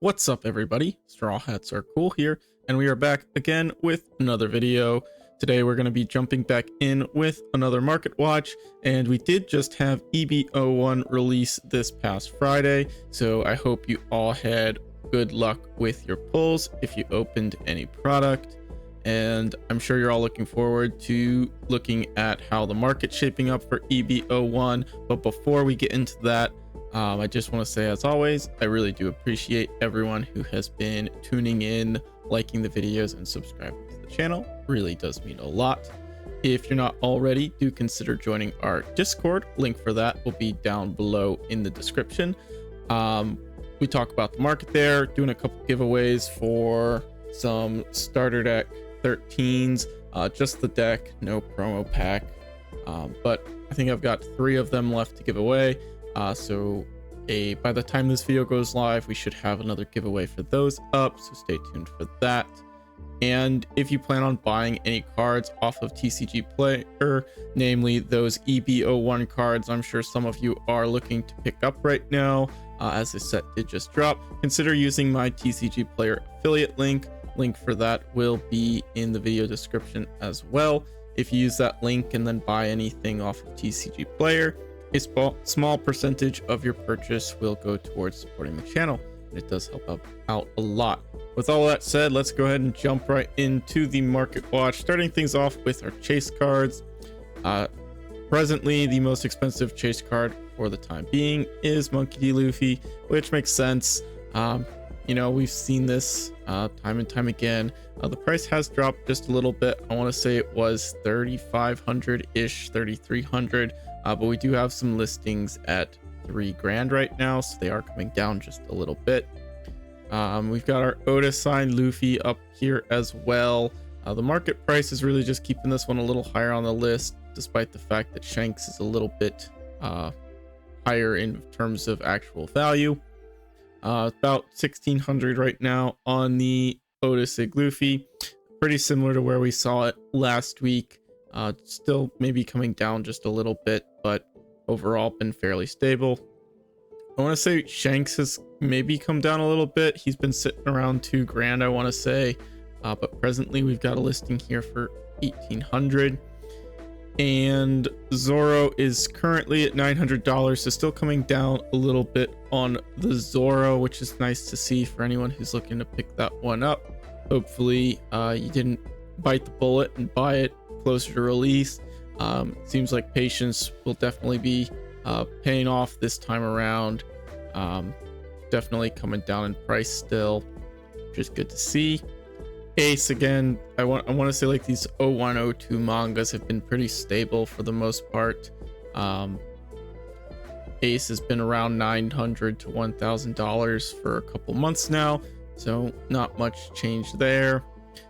What's up, everybody? Straw Hats Are Cool here, and we are back again with another video. Today we're going to be jumping back in with another market watch, and we did just have EB01 release this past Friday, so I hope you all had good luck with your pulls if you opened any product. And I'm sure you're all looking forward to looking at how the market's shaping up for EB01. But before we get into that, I just want to say, as always, I really do appreciate everyone who has been tuning in, liking the videos, and subscribing to the channel. Really does mean a lot. If you're not already, do consider joining our Discord. Link for that will be down below in the description. We talk about the market there, doing a couple giveaways for some starter deck 13s, just the deck, no promo pack, but I think I've got 3 of them left to give away. So by the time this video goes live, we should have another giveaway for those up, so stay tuned for that. And if you plan on buying any cards off of TCG Player, namely those EB01 cards, I'm sure some of you are looking to pick up right now, as this set did just drop, consider using my TCG Player affiliate link. Link for that will be in the video description as well. If you use that link and then buy anything off of TCG Player, a small percentage of your purchase will go towards supporting the channel, and it does help out a lot. With all that said, let's go ahead and jump right into the market watch, starting things off with our chase cards. Presently, the most expensive chase card for the time being is Monkey D. Luffy, which makes sense. You know, we've seen this time and time again. The price has dropped just a little bit. I want to say it was 3,500-ish, 3,300. But we do have some listings at $3,000 right now, so they are coming down just a little bit. We've got our Otis signed Luffy up here as well. The market price is really just keeping this one a little higher on the list, despite the fact that Shanks is a little bit higher in terms of actual value. About 1,600 right now on the Otis Luffy, pretty similar to where we saw it last week. Still maybe coming down just a little bit, but overall been fairly stable. I want to say Shanks has maybe come down a little bit. He's been sitting around $2,000, I want to say, but presently we've got a listing here for 1,800. And Zoro is currently at $900, so still coming down a little bit on the Zoro, which is nice to see for anyone who's looking to pick that one up. Hopefully you didn't bite the bullet and buy it closer to release. Seems like patience will definitely be paying off this time around. Definitely coming down in price still, which is good to see. Ace, again, I want to say, like, these 0102 mangas have been pretty stable for the most part. Ace has been around $900 to $1,000 for a couple months now, so not much change there.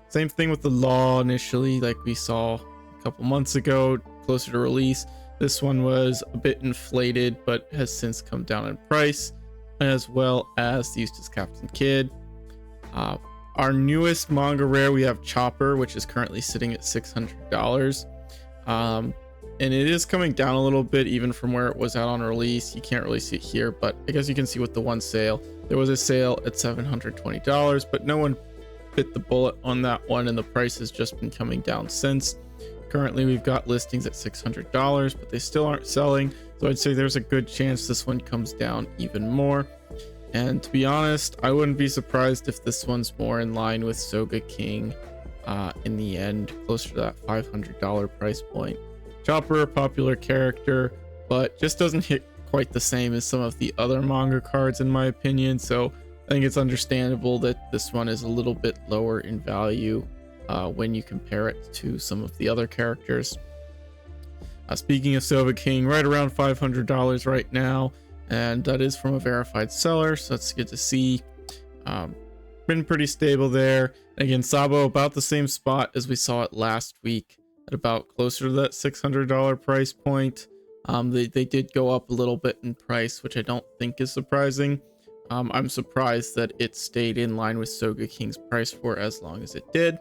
Same thing with the Law initially, like we saw a couple months ago, closer to release. This one was a bit inflated, but has since come down in price, as well as the Eustace Captain Kidd. Our newest manga rare, we have Chopper, which is currently sitting at $600. And it is coming down a little bit, even from where it was out on release. You can't really see it here, but I guess you can see with the one sale. There was a sale at $720, but no one bit the bullet on that one, and the price has just been coming down since. Currently, we've got listings at $600, but they still aren't selling. So I'd say there's a good chance this one comes down even more. And to be honest, I wouldn't be surprised if this one's more in line with Soga King in the end, closer to that $500 price point. Chopper, a popular character, but just doesn't hit quite the same as some of the other manga cards, in my opinion. So I think it's understandable that this one is a little bit lower in value when you compare it to some of the other characters. Speaking of Soga King, right around $500 right now. And that is from a verified seller, so that's good to see. Been pretty stable there. Again, Sabo about the same spot as we saw it last week, at about closer to that $600 price point. They did go up a little bit in price, which I don't think is surprising. I'm surprised that it stayed in line with Soga King's price for as long as it did.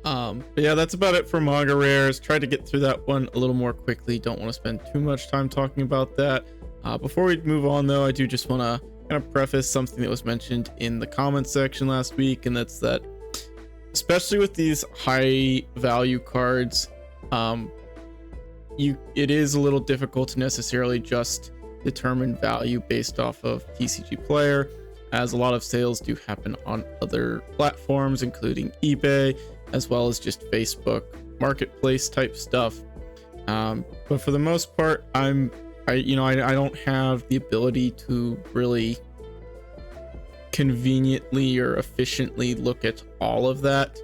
But yeah, that's about it for manga rares. Tried to get through that one a little more quickly. Don't want to spend too much time talking about that. Before we move on, though, I do just want to kind of preface something that was mentioned in the comments section last week, and that's that especially with these high value cards, it is a little difficult to necessarily just determine value based off of TCG Player, as a lot of sales do happen on other platforms, including eBay, as well as just Facebook marketplace type stuff. But for the most part, I don't have the ability to really conveniently or efficiently look at all of that.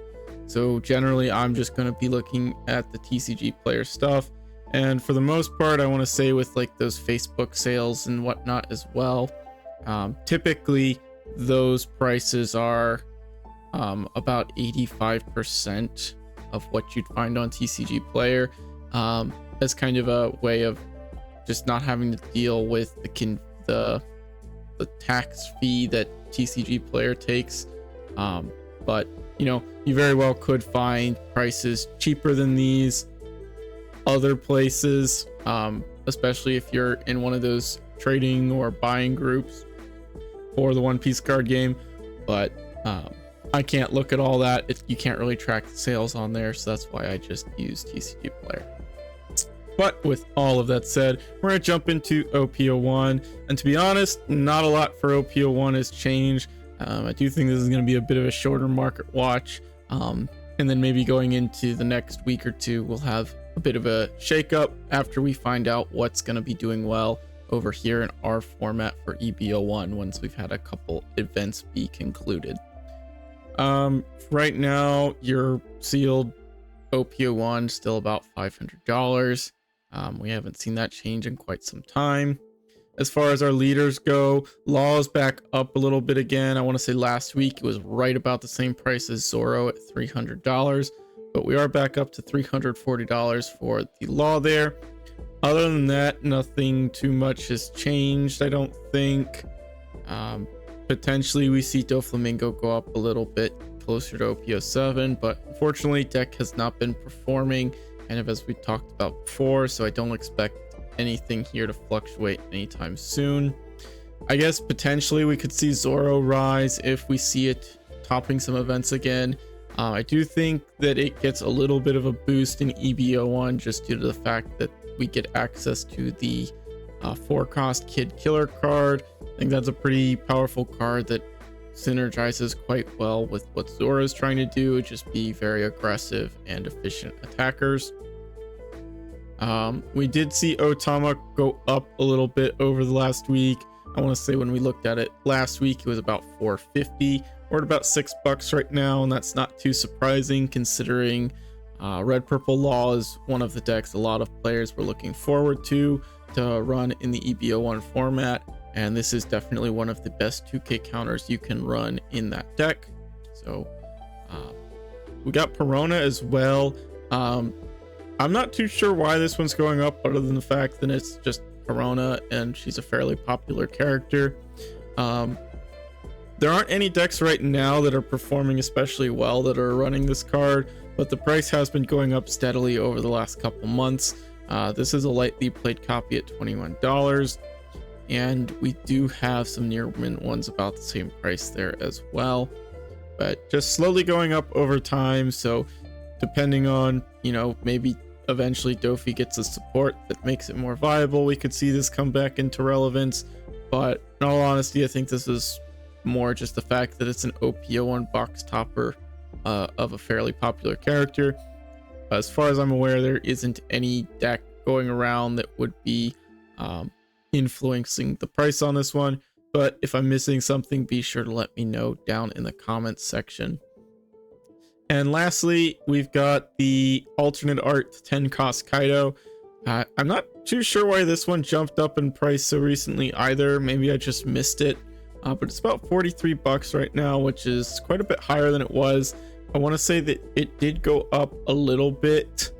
So generally, I'm just going to be looking at the TCG Player stuff. And for the most part, I want to say with like those Facebook sales and whatnot as well, typically those prices are about 85% of what you'd find on TCG Player, as kind of a way of just not having to deal with the tax fee that TCG Player takes. But you very well could find prices cheaper than these other places, especially if you're in one of those trading or buying groups for the One Piece card game. But I can't look at all that. You can't really track the sales on there, so that's why I just use TCG Player. But with all of that said, we're going to jump into OP01, and to be honest, not a lot for OP01 has changed. I do think this is going to be a bit of a shorter market watch, and then maybe going into the next week or two, we'll have a bit of a shakeup after we find out what's going to be doing well over here in our format for EB01 once we've had a couple events be concluded. Right now, your sealed OP01 still about $500. We haven't seen that change in quite some time. As far as our leaders go, Law is back up a little bit again. I want to say last week it was right about the same price as Zoro at $300, but we are back up to $340 for the Law there. Other than that, nothing too much has changed, I don't think. Potentially we see Doflamingo go up a little bit closer to OP07, but unfortunately deck has not been performing kind of as we talked about before, so I don't expect anything here to fluctuate anytime soon. I guess potentially we could see Zoro rise if we see it topping some events again. I do think that it gets a little bit of a boost in EB01 just due to the fact that we get access to the 4-cost Kid Killer card. I think that's a pretty powerful card that synergizes quite well with what Zoro is trying to do, just be very aggressive and efficient attackers. We did see Otama go up a little bit over the last week. I want to say when we looked at it last week, it was about $450. We're at about $6 right now, and that's not too surprising considering Red Purple Law is one of the decks a lot of players were looking forward to run in the EB01 format, and this is definitely one of the best 2K counters you can run in that deck. So we got Perona as well. I'm not too sure why this one's going up other than the fact that it's just Perona and she's a fairly popular character. There aren't any decks right now that are performing especially well that are running this card, but the price has been going up steadily over the last couple months. This is a lightly played copy at $21, and we do have some near mint ones about the same price there as well, but just slowly going up over time. So depending on, maybe eventually Dofi gets a support that makes it more viable, we could see this come back into relevance. But in all honesty, I think this is more just the fact that it's an OP01 box topper of a fairly popular character. As far as I'm aware, there isn't any deck going around that would be influencing the price on this one, but if I'm missing something, be sure to let me know down in the comments section. And lastly, we've got the alternate art 10-cost Kaido. I'm not too sure why this one jumped up in price so recently either. Maybe I just missed it, but it's about $43 right now, which is quite a bit higher than it was. I want to say that it did go up a little bit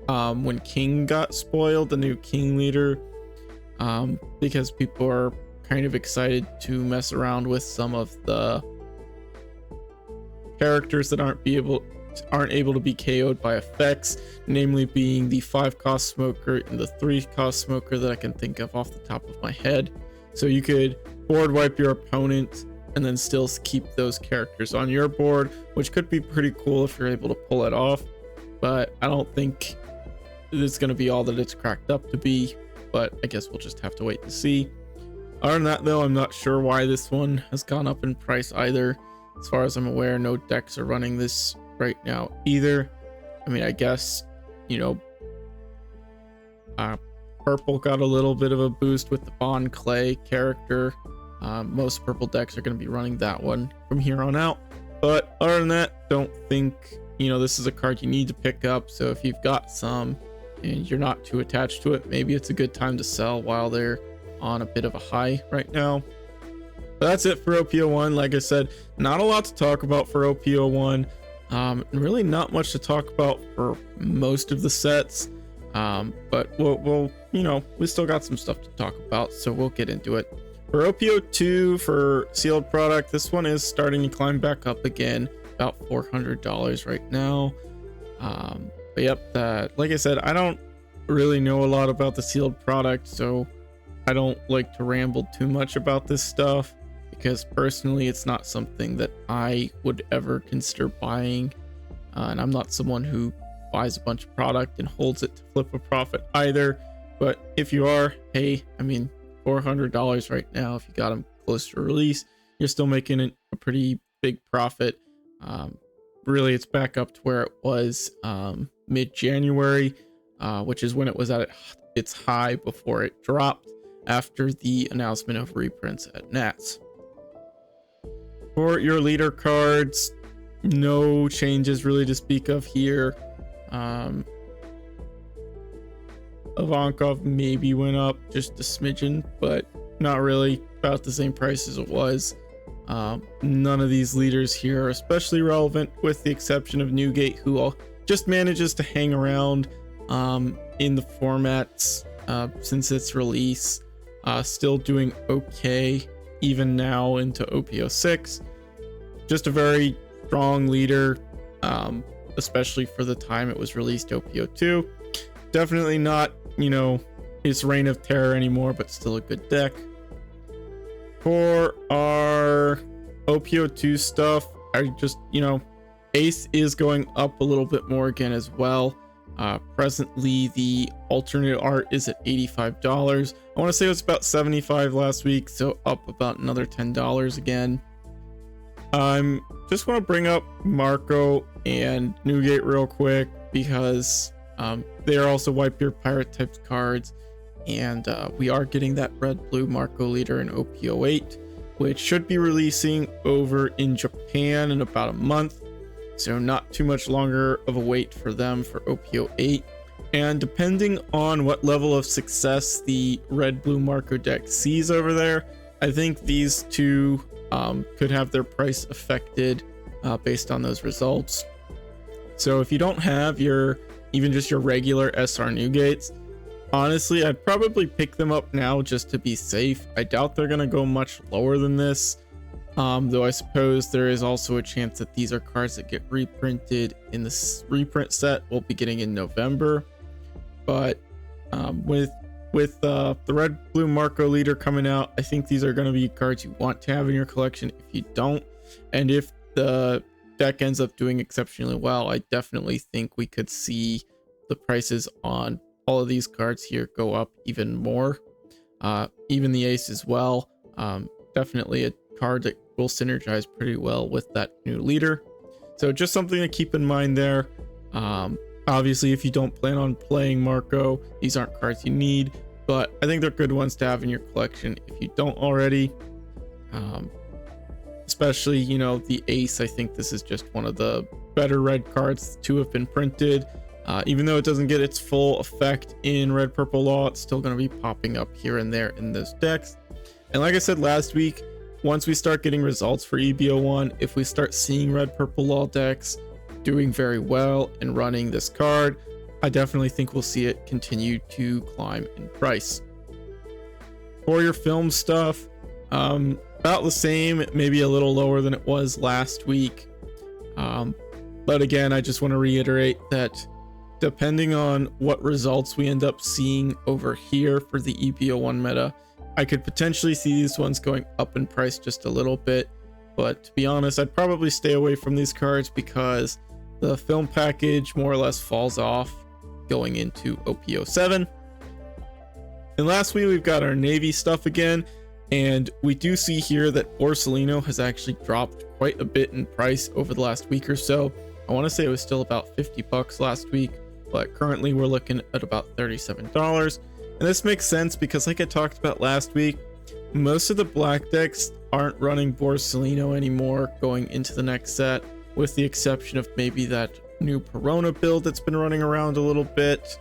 when King got spoiled, the new King leader, because people are kind of excited to mess around with some of the characters that aren't able to be KO'd by effects, namely being the 5-cost smoker and the 3-cost smoker that I can think of off the top of my head. So you could board wipe your opponent and then still keep those characters on your board, which could be pretty cool if you're able to pull it off. But I don't think it's going to be all that it's cracked up to be, but I guess we'll just have to wait to see. Other than that, though, I'm not sure why this one has gone up in price either. As far as I'm aware, no decks are running this right now either. I mean, I guess, you know, purple got a little bit of a boost with the Bond Clay character. Most purple decks are going to be running that one from here on out. But other than that, don't think, you know, this is a card you need to pick up. So if you've got some and you're not too attached to it, maybe it's a good time to sell while they're on a bit of a high right now. But that's it for OP01. Like I said, not a lot to talk about for OP01. And really not much to talk about for most of the sets. But we'll, you know, we still got some stuff to talk about, so we'll get into it. For OP02, for sealed product, this one is starting to climb back up again, about $400 right now. But yep, like I said, I don't really know a lot about the sealed product, so I don't like to ramble too much about this stuff, because personally it's not something that I would ever consider buying, and I'm not someone who buys a bunch of product and holds it to flip a profit either. But if you are, hey, I mean, $400 right now, if you got them close to release, you're still making a pretty big profit. Really, it's back up to where it was mid-January, which is when it was at its high before it dropped after the announcement of reprints at Nats. For your leader cards, no changes really to speak of here. Ivankov maybe went up just a smidgen, but not really, about the same price as it was. None of these leaders here are especially relevant, with the exception of Newgate, who just manages to hang around in the formats since its release. Still doing okay even now into OP06. Just a very strong leader, especially for the time it was released, OP02. Definitely not, you know, his reign of terror anymore, but still a good deck. For our OP02 stuff, I just, you know, Ace is going up a little bit more again as well. Presently, the alternate art is at $85. I want to say it was about $75 last week, so up about another $10 again. Just want to bring up Marco and Newgate real quick, because they are also White Beard Pirate types cards, and we are getting that red blue Marco leader in OP08, which should be releasing over in Japan in about a month, so not too much longer of a wait for them for OP08. And depending on what level of success the red blue Marco deck sees over there, I think these two could have their price affected based on those results. So if you don't have even just your regular SR Newgates, honestly, I'd probably pick them up now just to be safe. I doubt they're going to go much lower than this, though I suppose there is also a chance that these are cards that get reprinted in the reprint set we'll be getting in November. But with the red blue Marco leader coming out, I think these are going to be cards you want to have in your collection if you don't. And if the deck ends up doing exceptionally well, I definitely think we could see the prices on all of these cards here go up even more. Even the Ace as well. Definitely a card that will synergize pretty well with that new leader. So just something to keep in mind there. Obviously, if you don't plan on playing Marco, these aren't cards you need, but I think they're good ones to have in your collection if you don't already. Especially, you know, the Ace. I think this is just one of the better red cards to have been printed. Even though it doesn't get its full effect in red purple law, it's still going to be popping up here and there in those decks. And like I said last week, once we start getting results for EB01, if we start seeing red purple law decks doing very well and running this card, I definitely think we'll see it continue to climb in price. For your film stuff, about the same, maybe a little lower than it was last week. But again, I just want to reiterate that depending on what results we end up seeing over here for the EB01 meta, I could potentially see these ones going up in price just a little bit, but to be honest, I'd probably stay away from these cards because the film package more or less falls off going into OP07. And lastly, we've got our Navy stuff again, and we do see here that Borsellino has actually dropped quite a bit in price over the last week or so. I want to say it was still about 50 bucks last week, but currently we're looking at about $37. And this makes sense because, like I talked about last week, most of the black decks aren't running Borsellino anymore going into the next set, with the exception of maybe that new Perona build that's been running around a little bit,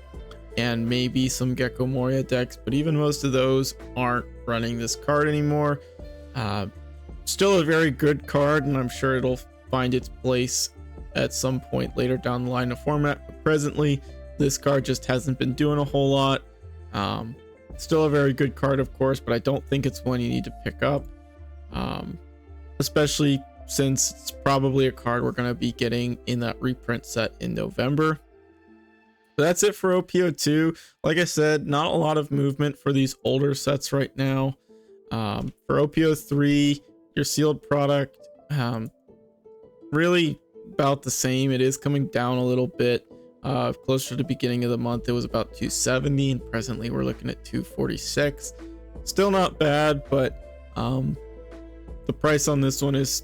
and maybe some Gecko Moria decks, but even most of those aren't running this card anymore. Still a very good card, and I'm sure it'll find its place at some point later down the line of format, but presently this card just hasn't been doing a whole lot. Still a very good card, of course, but I don't think it's one you need to pick up, especially since it's probably a card we're going to be getting in that reprint set in November. But that's it for OP02. Like I said, not a lot of movement for these older sets right now. For OP03, your sealed product, really about the same. It is coming down a little bit. Closer to the beginning of the month, it was about 270, and presently we're looking at 246. Still not bad, but the price on this one is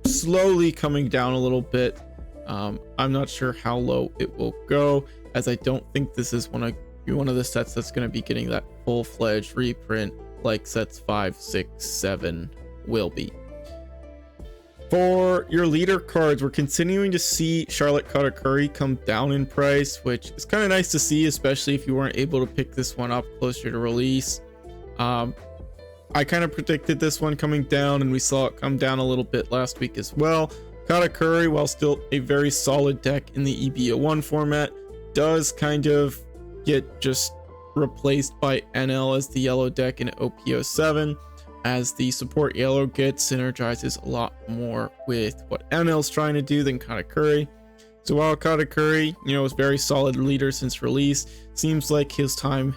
slowly coming down a little bit. I'm not sure how low it will go, as I don't think this is one of the sets that's going to be getting that full-fledged reprint like sets 5, 6, 7 will be. For your leader cards, we're continuing to see Charlotte Katakuri come down in price, which is kind of nice to see, especially if you weren't able to pick this one up closer to release. I kind of predicted this one coming down, and we saw it come down a little bit last week as well. Katakuri, while still a very solid deck in the EB01 format, does kind of get just replaced by NL as the yellow deck in OP07, as the support yellow gets synergizes a lot more with what NL's trying to do than Katakuri. So while Katakuri, is very solid leader since release, seems like his time,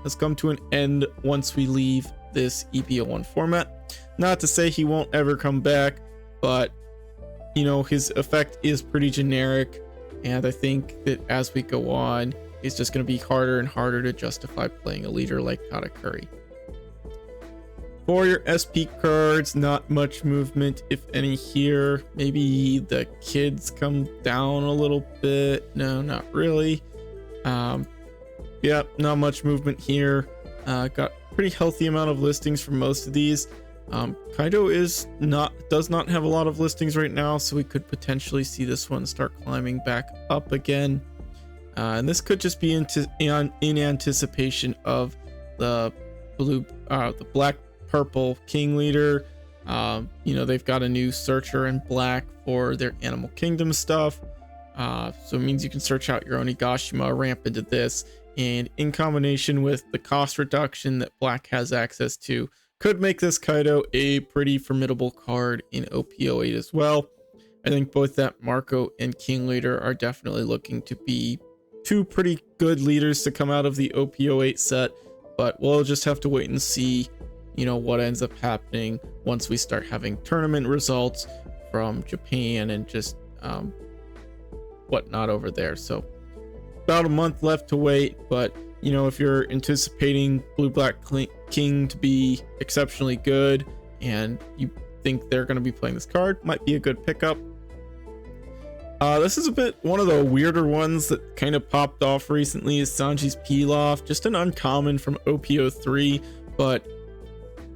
has come to an end once we leave this EB01 format. Not to say he won't ever come back, but his effect is pretty generic, and I think that as we go on, it's just going to be harder and harder to justify playing a leader like Katakuri. For your SP cards, not much movement, if any, here. Maybe the kids come down a little bit. No, not really. Yeah, not much movement here. Got pretty healthy amount of listings for most of these. Kaido does not have a lot of listings right now, so we could potentially see this one start climbing back up again. And this could just be in anticipation of the black purple king leader. They've got a new searcher in black for their Animal Kingdom stuff, so it means you can search out your Onigashima, ramp into this, and in combination with the cost reduction that black has access to, could make this Kaido a pretty formidable card in OP08 as well. I think both that Marco and King leader are definitely looking to be two pretty good leaders to come out of the OP08 set, but we'll just have to wait and see what ends up happening once we start having tournament results from Japan and just whatnot over there. So about a month left to wait, but if you're anticipating Blue Black King to be exceptionally good and you think they're going to be playing this card, might be a good pickup. This is a bit one of the weirder ones that kind of popped off recently, is Sanji's Pilaf, just an uncommon from OP03, but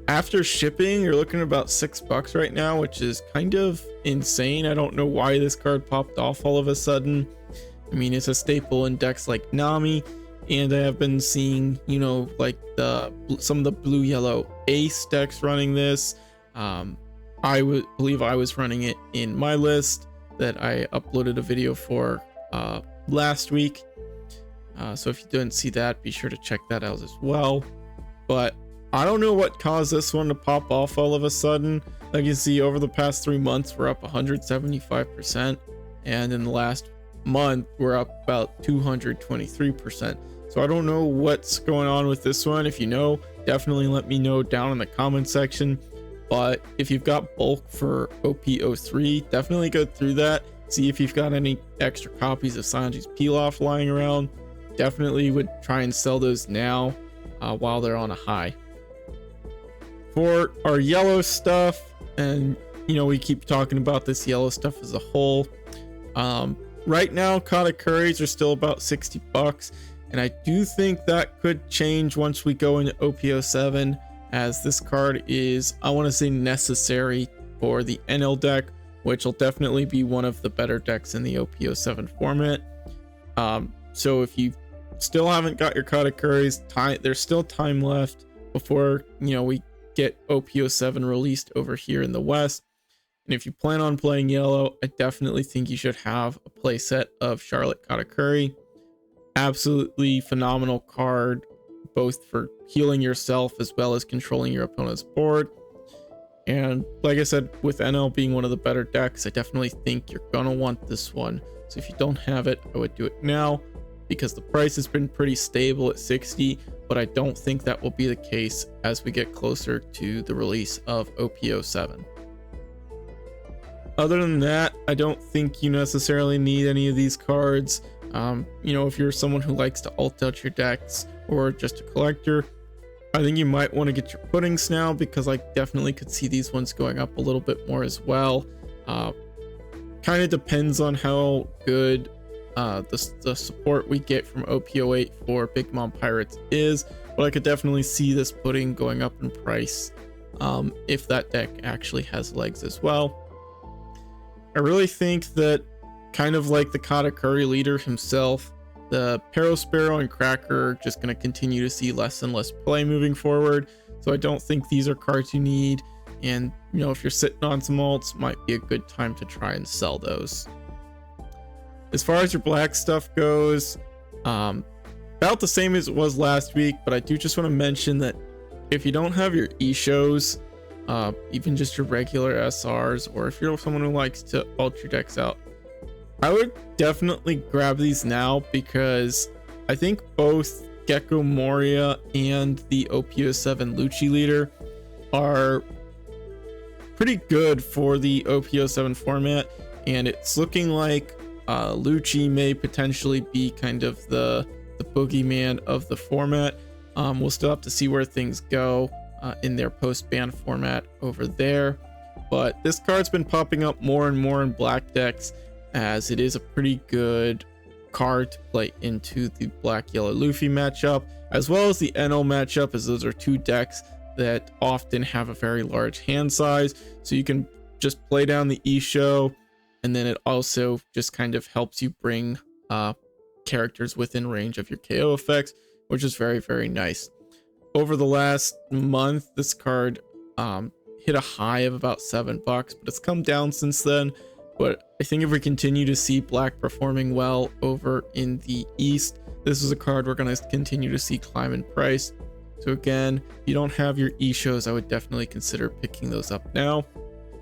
after shipping, you're looking at about $6 right now, which is kind of insane. I don't know why this card popped off all of a sudden. I mean, it's a staple in decks like Nami, and I have been seeing, like some of the blue yellow ace decks running this. I would believe I was running it in my list that I uploaded a video for last week. So if you didn't see that, be sure to check that out as well. But I don't know what caused this one to pop off all of a sudden. Like you see, over the past 3 months, we're up 175%. And in the last month, we're up about 223%. So I don't know what's going on with this one. If you know, definitely let me know down in the comment section. But if you've got bulk for OP03, definitely go through that. See if you've got any extra copies of Sanji's Pilaf lying around. Definitely would try and sell those now while they're on a high. For our yellow stuff, and we keep talking about this yellow stuff as a whole. Right now, Katakuri's are still about 60 bucks, and I do think that could change once we go into OP07, as this card is, I want to say, necessary for the NL deck, which will definitely be one of the better decks in the OP07 format. So if you still haven't got your Katakuri's, there's still time left before we get OP07 released over here in the West. And if you plan on playing yellow, I definitely think you should have a playset of Charlotte Katakuri. Absolutely phenomenal card, both for healing yourself as well as controlling your opponent's board. And like I said, with NL being one of the better decks, I definitely think you're gonna want this one. So if you don't have it, I would do it now, because the price has been pretty stable at 60, but I don't think that will be the case as we get closer to the release of OP07. Other than that, I don't think you necessarily need any of these cards. If you're someone who likes to alt out your decks or just a collector, I think you might want to get your puddings now, because I definitely could see these ones going up a little bit more as well. Kind of depends on how good the support we get from OP08 for Big Mom Pirates is, but I could definitely see this pudding going up in price if that deck actually has legs as well. I really think that, kind of like the Katakuri leader himself, the Parosparrow and Cracker are just going to continue to see less and less play moving forward. So I don't think these are cards you need. And, if you're sitting on some alts, might be a good time to try and sell those. As far as your black stuff goes, about the same as it was last week, but I do just want to mention that if you don't have your E-shows, even just your regular SRs, or if you're someone who likes to alt your decks out, I would definitely grab these now, because I think both Gecko Moria and the OP07 Lucci leader are pretty good for the OP07 format, and it's looking like Lucci may potentially be kind of the boogeyman of the format. We'll still have to see where things go in their post-ban format over there, but this card's been popping up more and more in black decks, as it is a pretty good card to play into the black-yellow Luffy matchup, as well as the NL matchup, as those are two decks that often have a very large hand size. So you can just play down the E-show, and then it also just kind of helps you bring characters within range of your KO effects, which is very, very nice. Over the last month, this card hit a high of about $7, but it's come down since then. But I think if we continue to see black performing well over in the East, this is a card we're going to continue to see climb in price. So again, if you don't have your E-shows, I would definitely consider picking those up now,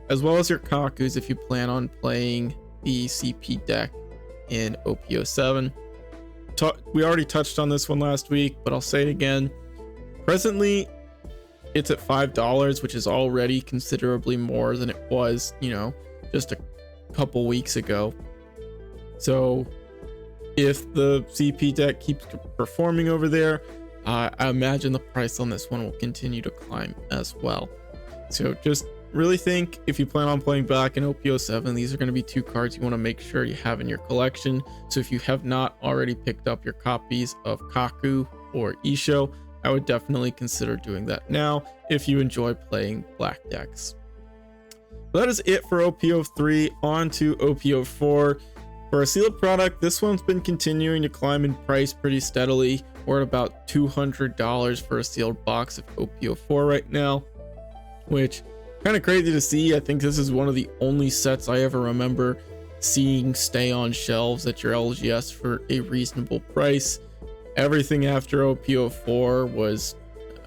as well as your Kakus if you plan on playing the CP deck in OP07. We already touched on this one last week, but I'll say it again. Presently, it's at $5, which is already considerably more than it was, just a couple weeks ago. So if the CP deck keeps performing over there, I imagine the price on this one will continue to climb as well. So just really think, if you plan on playing back in OP07, these are going to be two cards you want to make sure you have in your collection. So if you have not already picked up your copies of Kaku or Isho, I would definitely consider doing that now if you enjoy playing black decks. That is it for OP03. On to OP04. For a sealed product, this one's been continuing to climb in price pretty steadily. We're at about $200 for a sealed box of OP04 right now, which kind of crazy to see. I think this is one of the only sets I ever remember seeing stay on shelves at your LGS for a reasonable price. Everything after OP04 was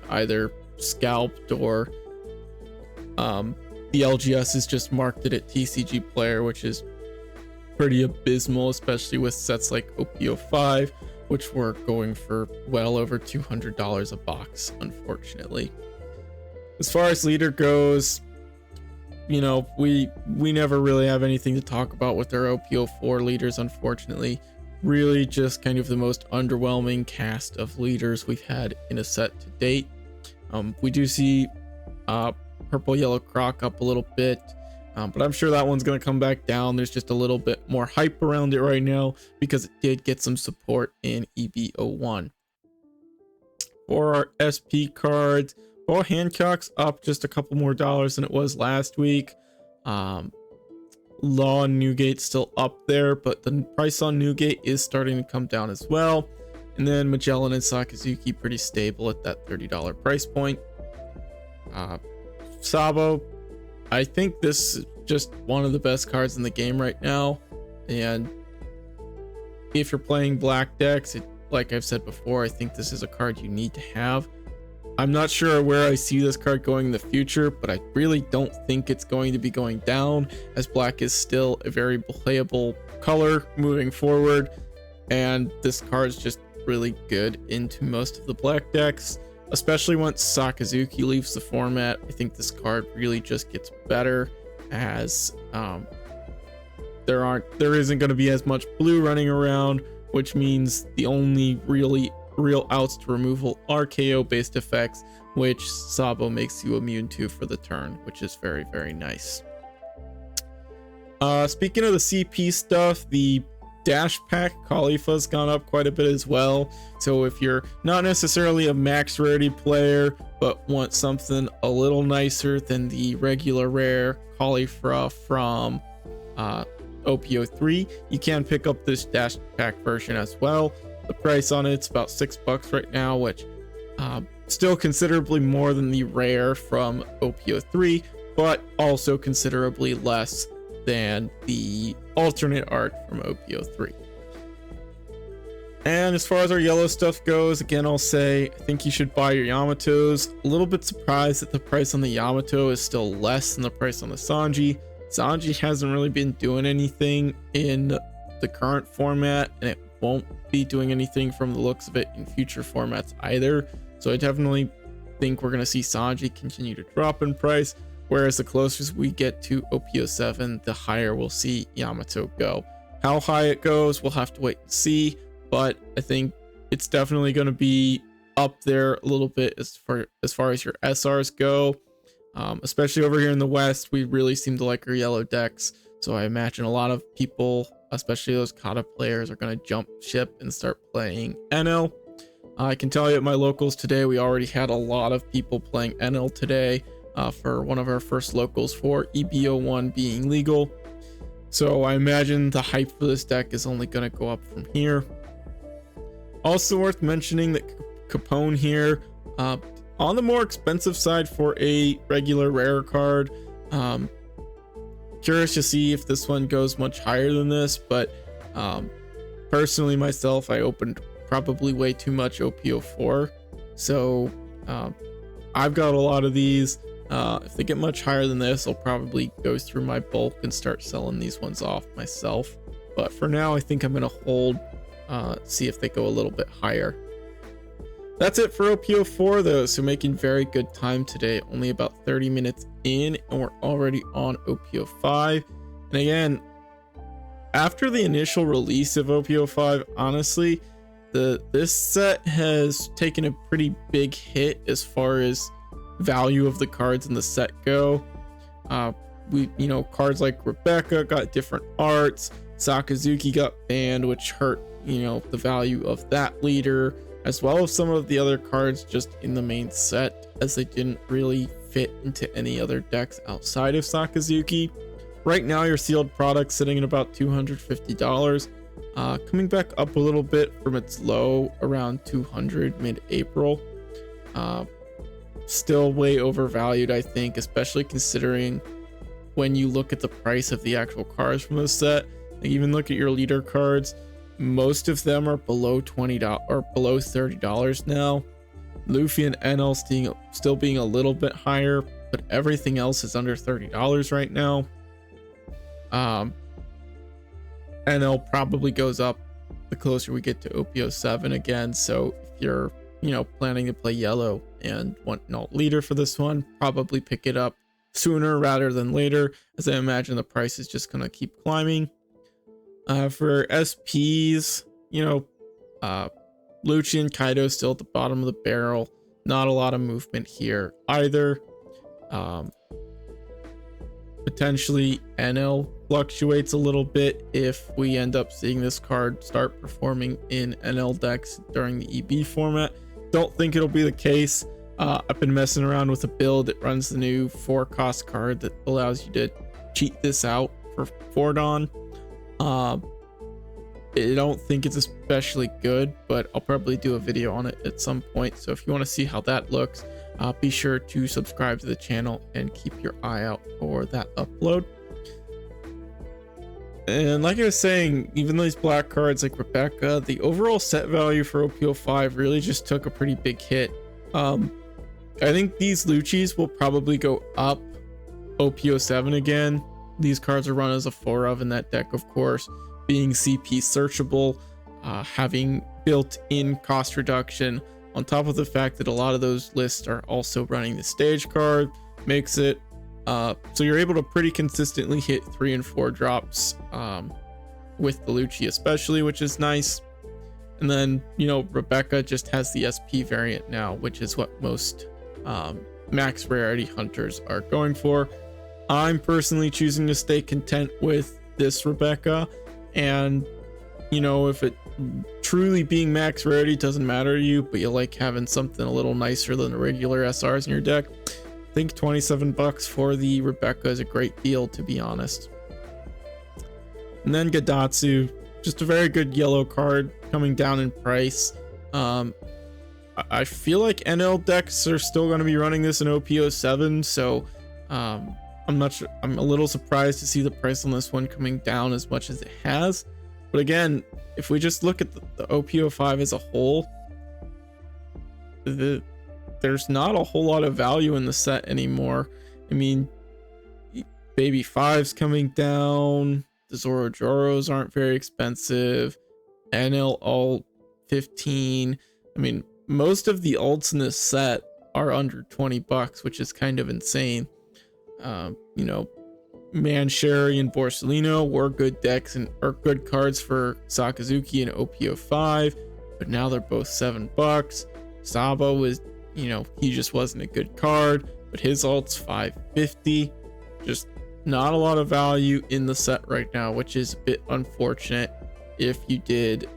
either scalped or the LGS is just marked it at TCG player, which is pretty abysmal, especially with sets like OP05 which were going for well over $200 a box, unfortunately. As far as leader goes, you know, we never really have anything to talk about with our OPO4 leaders, unfortunately. Really just kind of the most underwhelming cast of leaders we've had in a set to date. We do see purple yellow croc up a little bit, but I'm sure that one's going to come back down. There's just a little bit more hype around it right now because it did get some support in EB01. For our SP cards, well, Hancock's up just a couple more dollars than it was last week. Law and Newgate's still up there, but the price on Newgate is starting to come down as well. And then Magellan and Sakazuki pretty stable at that $30 price point. Sabo, I think this is just one of the best cards in the game right now. And if you're playing black decks, like I've said before, I think this is a card you need to have. I'm not sure where I see this card going in the future, but I really don't think it's going to be going down, as black is still a very playable color moving forward, and this card is just really good into most of the black decks, especially once Sakazuki leaves the format. I think this card really just gets better, as there isn't going to be as much blue running around, which means the only real outs to removal are KO based effects, which Sabo makes you immune to for the turn, which is very, very nice. Speaking of the CP stuff, the Dash Pack Khalifa's gone up quite a bit as well. So if you're not necessarily a max rarity player, but want something a little nicer than the regular rare Khalifa from OPO3, you can pick up this Dash Pack version as well. The price on it's about $6 right now, which still considerably more than the rare from OPO3, but also considerably less than the alternate art from OPO3. And as far as our yellow stuff goes, again, I'll say I think you should buy your Yamatos. A little bit surprised that the price on the Yamato is still less than the price on the Sanji. Sanji hasn't really been doing anything in the current format, and it won't be doing anything from the looks of it in future formats either. So I definitely think we're going to see Sanji continue to drop in price, whereas the closer we get to OPO7, the higher we'll see Yamato go. How high it goes, we'll have to wait and see, but I think it's definitely going to be up there a little bit as far as your SRs go. Especially over here in the West, we really seem to like our yellow decks. So I imagine a lot of people, especially those Kata players, are going to jump ship and start playing NL. I can tell you at my locals today, we already had a lot of people playing NL today for one of our first locals for EB01 being legal. So I imagine the hype for this deck is only going to go up from here. Also worth mentioning that Capone here, on the more expensive side for a regular rare card. Curious to see if this one goes much higher than this, but personally myself, I opened probably way too much OPO4, so I've got a lot of these. If they get much higher than this, I'll probably go through my bulk and start selling these ones off myself, but for now I think I'm gonna hold, see if they go a little bit higher. That's it for OPO4 though, so making very good time today, only about 30 minutes in, and we're already on OPO5. And again, after the initial release of OPO5, honestly, this set has taken a pretty big hit as far as value of the cards in the set go. Cards like Rebecca got different arts, Sakazuki got banned, which hurt, the value of that leader, as well as some of the other cards just in the main set, as they didn't really fit into any other decks outside of Sakazuki. Right now, your sealed product sitting at about $250, coming back up a little bit from its low around $200 mid-April. Still way overvalued, I think, especially considering when you look at the price of the actual cards from this set. Like, even look at your leader cards. Most of them are below $20 or below $30 now. Luffy and NL still being a little bit higher, but everything else is under $30 right now. NL probably goes up the closer we get to OPO7 again. So if you're, planning to play yellow and want an alt leader for this one, probably pick it up sooner rather than later, as I imagine the price is just going to keep climbing. For SPs, Lucci and Kaido still at the bottom of the barrel. Not a lot of movement here either. Potentially NL fluctuates a little bit if we end up seeing this card start performing in NL decks during the EB format. Don't think it'll be the case. I've been messing around with a build that runs the new 4-cost card that allows you to cheat this out for Fordon. I don't think it's especially good, but I'll probably do a video on it at some point. So if you want to see how that looks, be sure to subscribe to the channel and keep your eye out for that upload. And like I was saying, even these black cards like Rebecca, the overall set value for OPO5 really just took a pretty big hit. I think these Luccis will probably go up OPO7 again. These cards are run as a 4 of in that deck, of course, being CP searchable, having built-in cost reduction, on top of the fact that a lot of those lists are also running the stage card, makes it so you're able to pretty consistently hit 3 and 4 drops with the Lucci especially, which is nice. And then, Rebecca just has the SP variant now, which is what most max rarity hunters are going for. I'm personally choosing to stay content with this Rebecca, and if it truly being max rarity doesn't matter to you, but you like having something a little nicer than the regular SRs in your deck, I think $27 for the Rebecca is a great deal, to be honest. And then Gadatsu, just a very good yellow card, coming down in price. I feel like NL decks are still going to be running this in OPO7, so I'm not sure. I'm a little surprised to see the price on this one coming down as much as it has. But again, if we just look at the OPO5 as a whole, there's not a whole lot of value in the set anymore. I mean, Baby 5's coming down. The Zoro Joros aren't very expensive. NL alt 15. I mean, most of the alts in this set are under $20, which is kind of insane. Manshari and Borsellino were good decks and are good cards for Sakazuki and OPO5, but now they're both $7. Sabo was, he just wasn't a good card, but his alt's $5.50. Just not a lot of value in the set right now, which is a bit unfortunate if you did,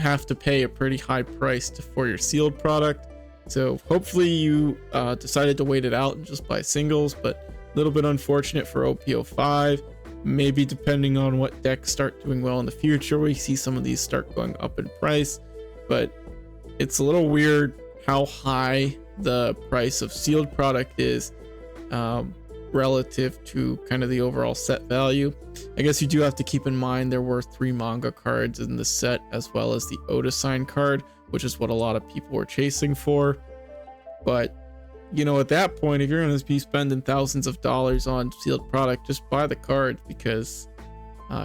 have to pay a pretty high price for your sealed product. So hopefully you decided to wait it out and just buy singles, but a little bit unfortunate for OPO5. Maybe depending on what decks start doing well in the future, we see some of these start going up in price, but it's a little weird how high the price of sealed product is relative to kind of the overall set value. I guess you do have to keep in mind there were 3 manga cards in the set, as well as the Oda sign card, which is what a lot of people were chasing for. But at that point, if you're going to be spending thousands of dollars on sealed product, just buy the card, because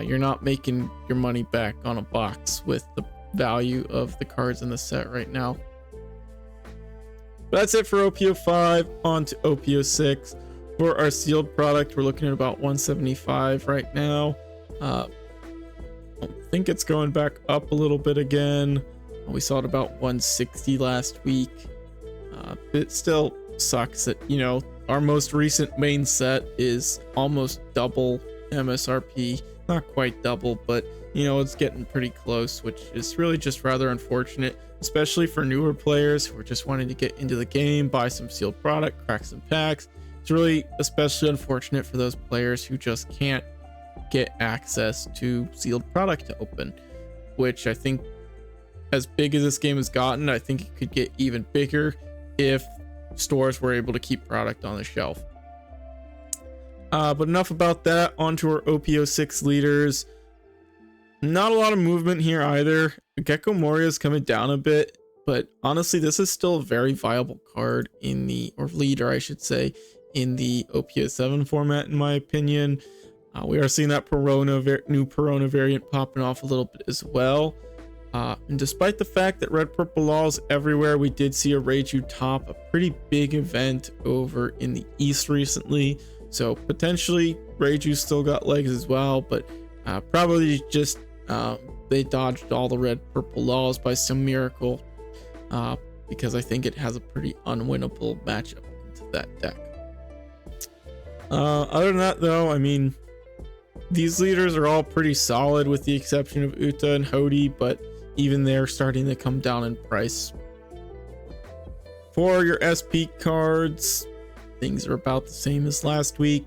you're not making your money back on a box with the value of the cards in the set right now. But that's it for OPO5. On to OPO6. For our sealed product, we're looking at about 175 right now. I think it's going back up a little bit again. We saw it about 160 last week. It still sucks that, our most recent main set is almost double MSRP. Not quite double, but, it's getting pretty close, which is really just rather unfortunate, especially for newer players who are just wanting to get into the game, buy some sealed product, crack some packs. It's really especially unfortunate for those players who just can't get access to sealed product to open, which I think, as big as this game has gotten, I think it could get even bigger if stores were able to keep product on the shelf. But enough about that. On to our OPO6 leaders. Not a lot of movement here either. Gecko Moria is coming down a bit, but honestly, this is still a very viable card or leader, I should say, in the OPO7 format, in my opinion. We are seeing that new Perona variant popping off a little bit as well. And despite the fact that red purple law is everywhere, we did see a Reiju top a pretty big event over in the east recently, so potentially Reiju still got legs as well, but probably just they dodged all the red purple laws by some miracle, because I think it has a pretty unwinnable matchup into that deck. Other than that though, I mean, these leaders are all pretty solid with the exception of Uta and Hody, but even they're starting to come down in price. For your SP cards, things are about the same as last week.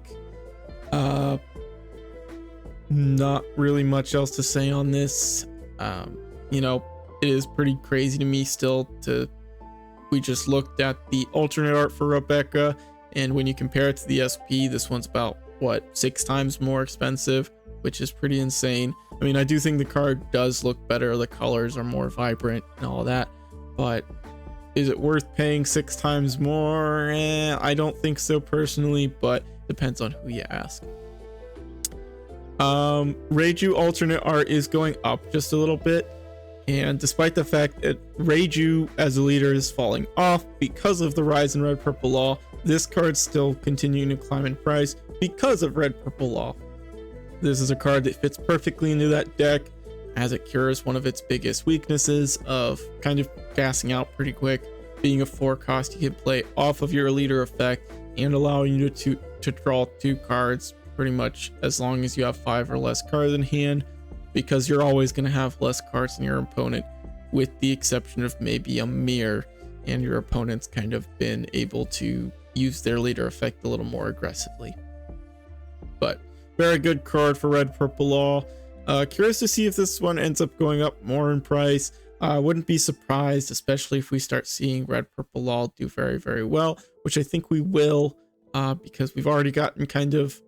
Not really much else to say on this. You know, it is pretty crazy to me still we just looked at the alternate art for Rebecca, and when you compare it to the SP, this one's about, what, 6 times more expensive, which is pretty insane. I mean, I do think the card does look better, the colors are more vibrant and all that, but is it worth paying 6 times more? I don't think so personally, but depends on who you ask. Reiju alternate art is going up just a little bit, and despite the fact that Reiju as a leader is falling off because of the rise in red purple law, this card's still continuing to climb in price because of red purple law. This is a card that fits perfectly into that deck, as it cures one of its biggest weaknesses of kind of gassing out pretty quick. Being a 4 cost, you can play off of your leader effect and allowing you to draw 2 cards pretty much as long as you have 5 or less cards in hand, because you're always going to have less cards than your opponent, with the exception of maybe a mirror, and your opponent's kind of been able to use their leader effect a little more aggressively. But very good card for red purple law. Curious to see if this one ends up going up more in price. Wouldn't be surprised, especially if we start seeing red purple law do very, very well, which I think we will, because we've already gotten kind of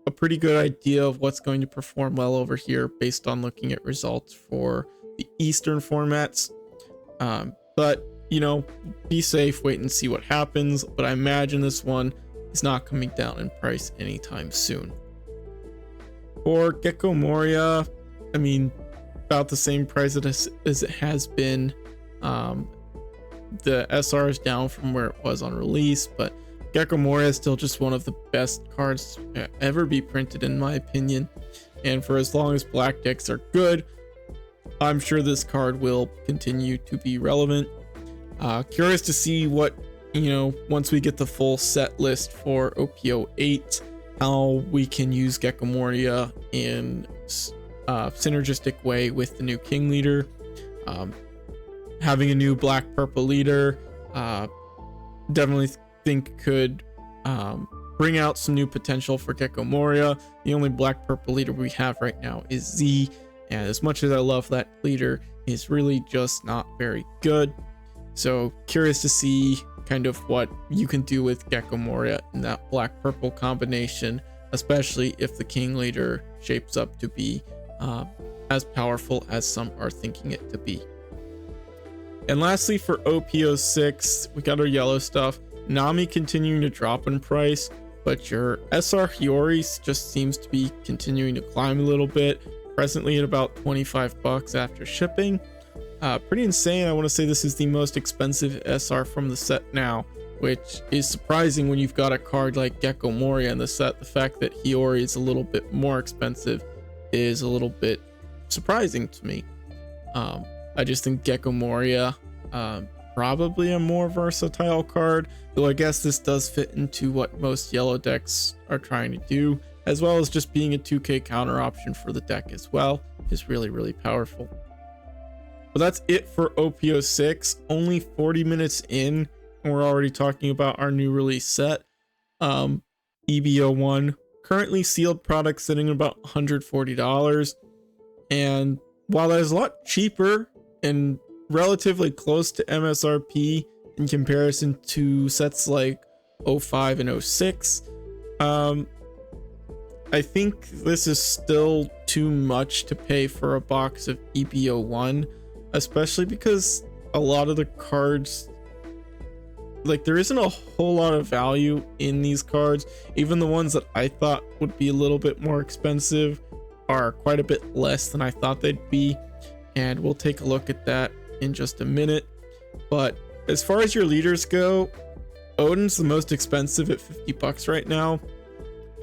a pretty good idea of what's going to perform well over here based on looking at results for the Eastern formats. But, you know, be safe, wait and see what happens. But I imagine this one is not coming down in price anytime soon. For Gecko Moria, I mean, about the same price as it has been. The SR is down from where it was on release, but Gecko Moria is still just one of the best cards to ever be printed, in my opinion. And for as long as black decks are good, I'm sure this card will continue to be relevant. Curious to see what, you know, once we get the full set list for OPO 8, how we can use Gecko Moria in synergistic way with the new King leader. Having a new black purple leader definitely think could bring out some new potential for Gecko Moria. The only black purple leader we have right now is Z, and as much as I love that leader, it's really just not very good. So curious to see kind of what you can do with Gecko Moria in that black purple combination, especially if the King leader shapes up to be as powerful as some are thinking it to be. And lastly, for OPO 6, we got our yellow stuff. Nami continuing to drop in price, but your SR Hiyori just seems to be continuing to climb a little bit, presently at about $25 after shipping. Pretty insane. I want to say this is the most expensive SR from the set now, which is surprising when you've got a card like Gecko Moria in the set. The fact that Hiyori is a little bit more expensive is a little bit surprising to me. I just think Gecko Moria probably a more versatile card, though I guess this does fit into what most yellow decks are trying to do, as well as just being a 2k counter option for the deck as well is really, really powerful. But that's it for OPO 6. Only 40 minutes in, and we're already talking about our new release set. EBO1, currently sealed product sitting at about $140. And while that is a lot cheaper and relatively close to MSRP in comparison to sets like 05 and 06, I think this is still too much to pay for a box of EBO1, especially because a lot of the cards like there isn't a whole lot of value in these cards. Even the ones that I thought would be a little bit more expensive are quite a bit less than I thought they'd be, and we'll take a look at that in just a minute. But as far as your leaders go, Odin's the most expensive at 50 bucks right now,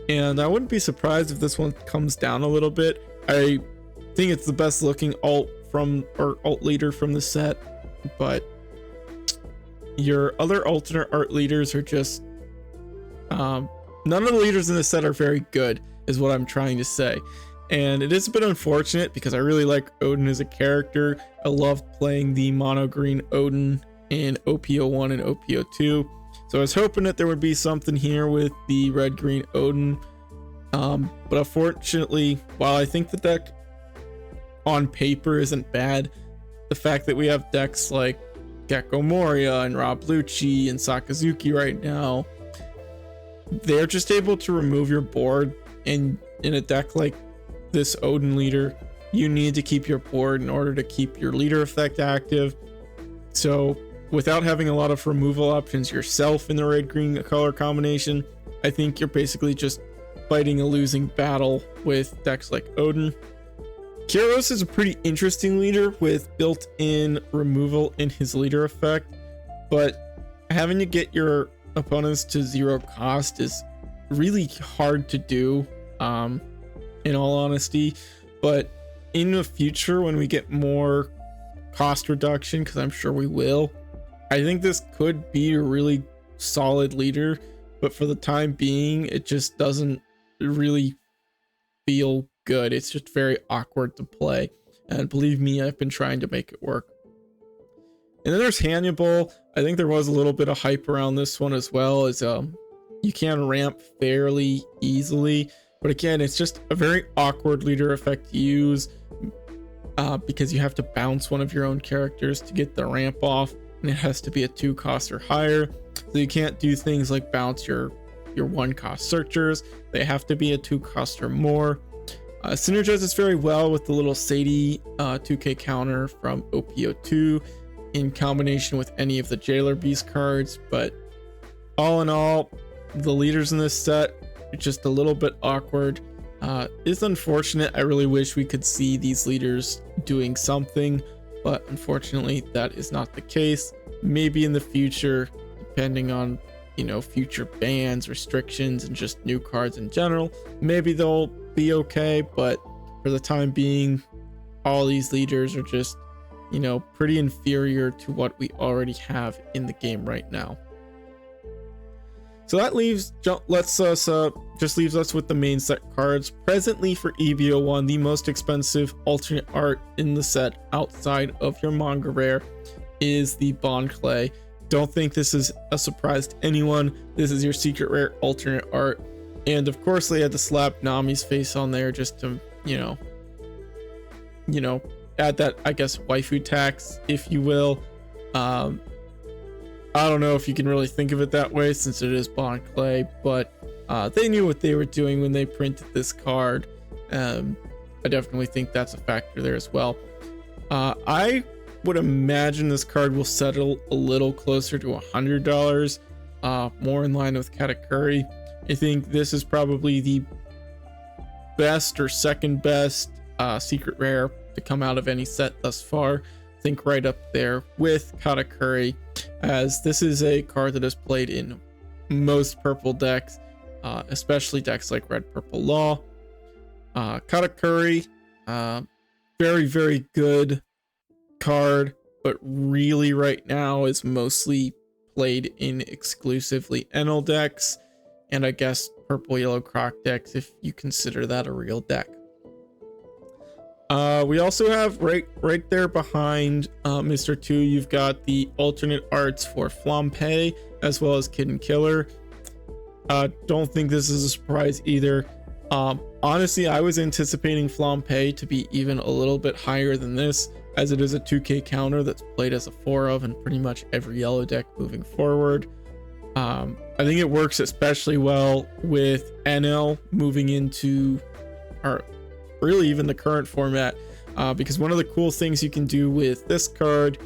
and I wouldn't be surprised if this one comes down a little bit. I think it's the best looking alt leader from the set, but your other alternate art leaders are just none of the leaders in the set are very good, is what I'm trying to say. And it is a bit unfortunate because I really like Odin as a character. I loved playing the mono green Odin in OP01 and OP02, so I was hoping that there would be something here with the red green Odin, but unfortunately, while I think the deck on paper isn't bad, the fact that we have decks like Gecko Moria and Rob Lucci and Sakazuki right now, they're just able to remove your board. And in a deck like this Odin leader, you need to keep your board in order to keep your leader effect active. So without having a lot of removal options yourself in the red green color combination, I think you're basically just fighting a losing battle with decks like Odin. Kyros is a pretty interesting leader with built-in removal in his leader effect, but having to get your opponents to 0 cost is really hard to do, in all honesty. But in the future, when we get more cost reduction, because I'm sure we will, I think this could be a really solid leader, but for the time being, it just doesn't really feel good. It's just very awkward to play, and believe me, I've been trying to make it work. And then there's Hannibal. I think there was a little bit of hype around this one as well, as you can ramp fairly easily, but again, it's just a very awkward leader effect to use, because you have to bounce one of your own characters to get the ramp off, and it has to be a 2 cost or higher. So you can't do things like bounce your 1 cost searchers. They have to be a 2 cost or more. Synergizes very well with the little Sadie 2k counter from OP02 in combination with any of the Jailer Beast cards, but all in all, the leaders in this set are just a little bit awkward. It's unfortunate. I really wish we could see these leaders doing something, but unfortunately that is not the case. Maybe in the future, depending on future bans, restrictions, and just new cards in general, maybe they'll be okay, but for the time being, all these leaders are just pretty inferior to what we already have in the game right now. So that leaves us with the main set cards. Presently for EB01, the most expensive alternate art in the set outside of your manga rare is the Bond Clay. Don't think this is a surprise to anyone. This is your secret rare alternate art, and of course they had to slap Nami's face on there just to add that, I guess, waifu tax, if you will. I don't know if you can really think of it that way since it is Bond Clay, but they knew what they were doing when they printed this card. I definitely think that's a factor there as well. I would imagine this card will settle a little closer to $100, more in line with Katakuri. I think this is probably the best or second best secret rare to come out of any set thus far. I think right up there with Katakuri, as this is a card that is played in most purple decks, especially decks like Red Purple Law. Katakuri, very, very good card, but really right now is mostly played in exclusively Enel decks, and I guess purple yellow croc decks if you consider that a real deck. We also have right there behind Mr. 2, you've got the alternate arts for Flampe as well as Kid and Killer. Don't think this is a surprise either. Honestly, I was anticipating Flampe to be even a little bit higher than this, as it is a 2k counter that's played as a 4 of in pretty much every yellow deck moving forward. I think it works especially well with NL moving into, or really even the current format, because one of the cool things you can do with this card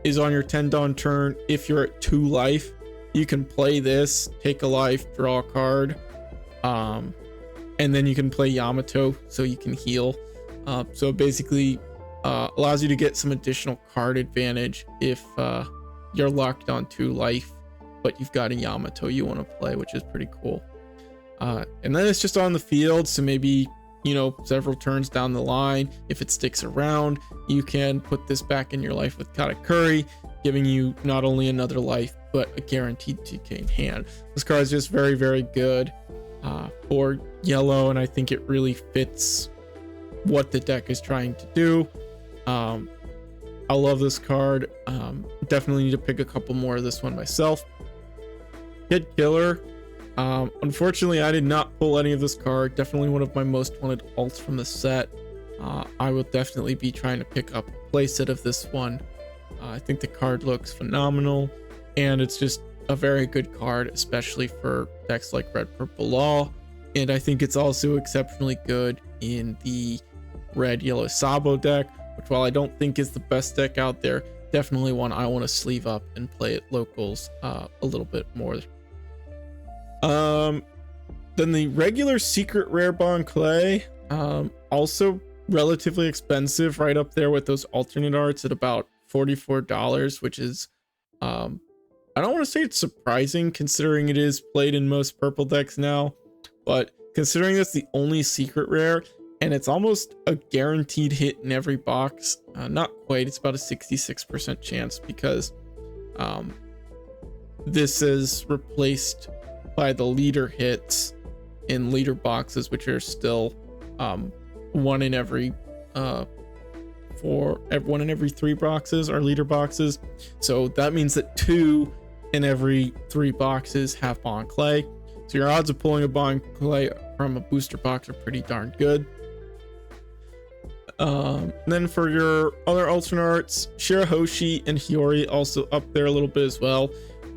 is on your 10 dawn turn. If you're at 2 life, you can play this, take a life, draw a card, and then you can play Yamato so you can heal. So basically allows you to get some additional card advantage if you're locked on 2 life, but you've got a Yamato you want to play, which is pretty cool. And then it's just on the field, so maybe, you know, several turns down the line, if it sticks around, you can put this back in your life with Katakuri, giving you not only another life, but a guaranteed TK in hand. This card is just very, very good for yellow, and I think it really fits what the deck is trying to do. I love this card. Definitely need to pick a couple more of this one myself. Kid Killer. Unfortunately, I did not pull any of this card. Definitely one of my most wanted alts from the set. I will definitely be trying to pick up a playset of this one. I think the card looks phenomenal, and it's just a very good card, especially for decks like Red Purple Law. And I think it's also exceptionally good in the Red Yellow Sabo deck, which, while I don't think is the best deck out there, definitely one I want to sleeve up and play at locals a little bit more. Then the regular secret rare Bon Clay, also relatively expensive, right up there with those alternate arts at about $44, which is I don't want to say it's surprising considering it is played in most purple decks now, but considering that's the only secret rare and it's almost a guaranteed hit in every box, not quite, it's about a 66% chance, because this is replaced by the leader hits in leader boxes, which are still one in every 3 boxes are leader boxes. So that means that 2 in every 3 boxes have Bon Clay. So your odds of pulling a Bon Clay from a booster box are pretty darn good. Then for your other alternate arts, Shirahoshi and Hiyori also up there a little bit as well.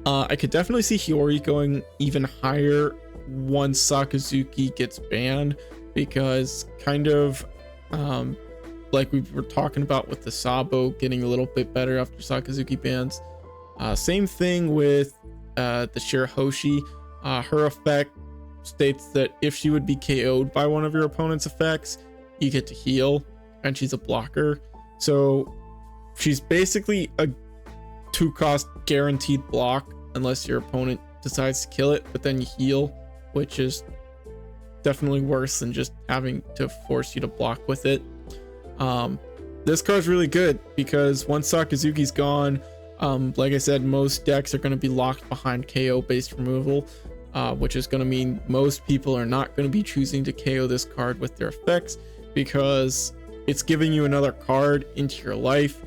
I could definitely see Hiyori going even higher once Sakazuki gets banned, because kind of like we were talking about with the Sabo getting a little bit better after Sakazuki bans. Same thing with the Shirahoshi. Her effect states that if she would be KO'd by one of your opponent's effects, you get to heal, and she's a blocker. So she's basically a 2-cost guaranteed block unless your opponent decides to kill it, but then you heal, which is definitely worse than just having to force you to block with it. This card's really good because once Sakazuki's gone, like I said, most decks are going to be locked behind KO based removal, which is going to mean most people are not going to be choosing to KO this card with their effects, because it's giving you another card into your life.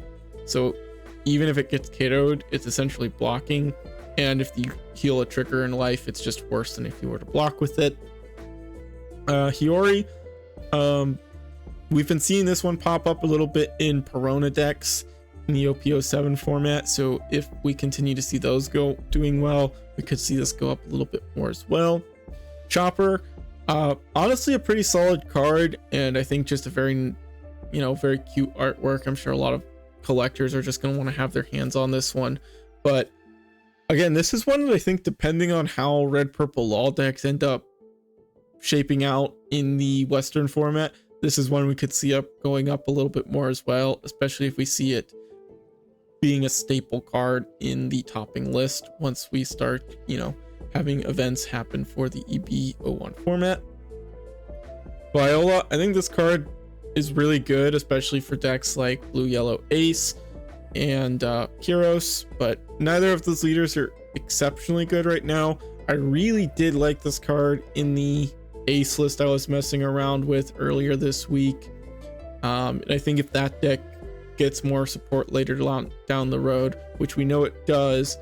So even if it gets KO'd, it's essentially blocking, and if you heal a trigger in life, it's just worse than if you were to block with it. Hiyori, we've been seeing this one pop up a little bit in Perona decks in the OP07 format, so if we continue to see those doing well, we could see this go up a little bit more as well. Chopper, honestly a pretty solid card, and I think just a very, very cute artwork. I'm sure a lot of collectors are just going to want to have their hands on this one, but again, this is one that I think, depending on how Red Purple Law decks end up shaping out in the Western format, this is one we could see going up a little bit more as well, especially if we see it being a staple card in the topping list once we start, having events happen for the EB01 format. Viola, I think this card is really good, especially for decks like Blue Yellow Ace and Kyros, but neither of those leaders are exceptionally good right now. I really did like this card in the Ace list I was messing around with earlier this week, and I think if that deck gets more support later down the road, which we know it does,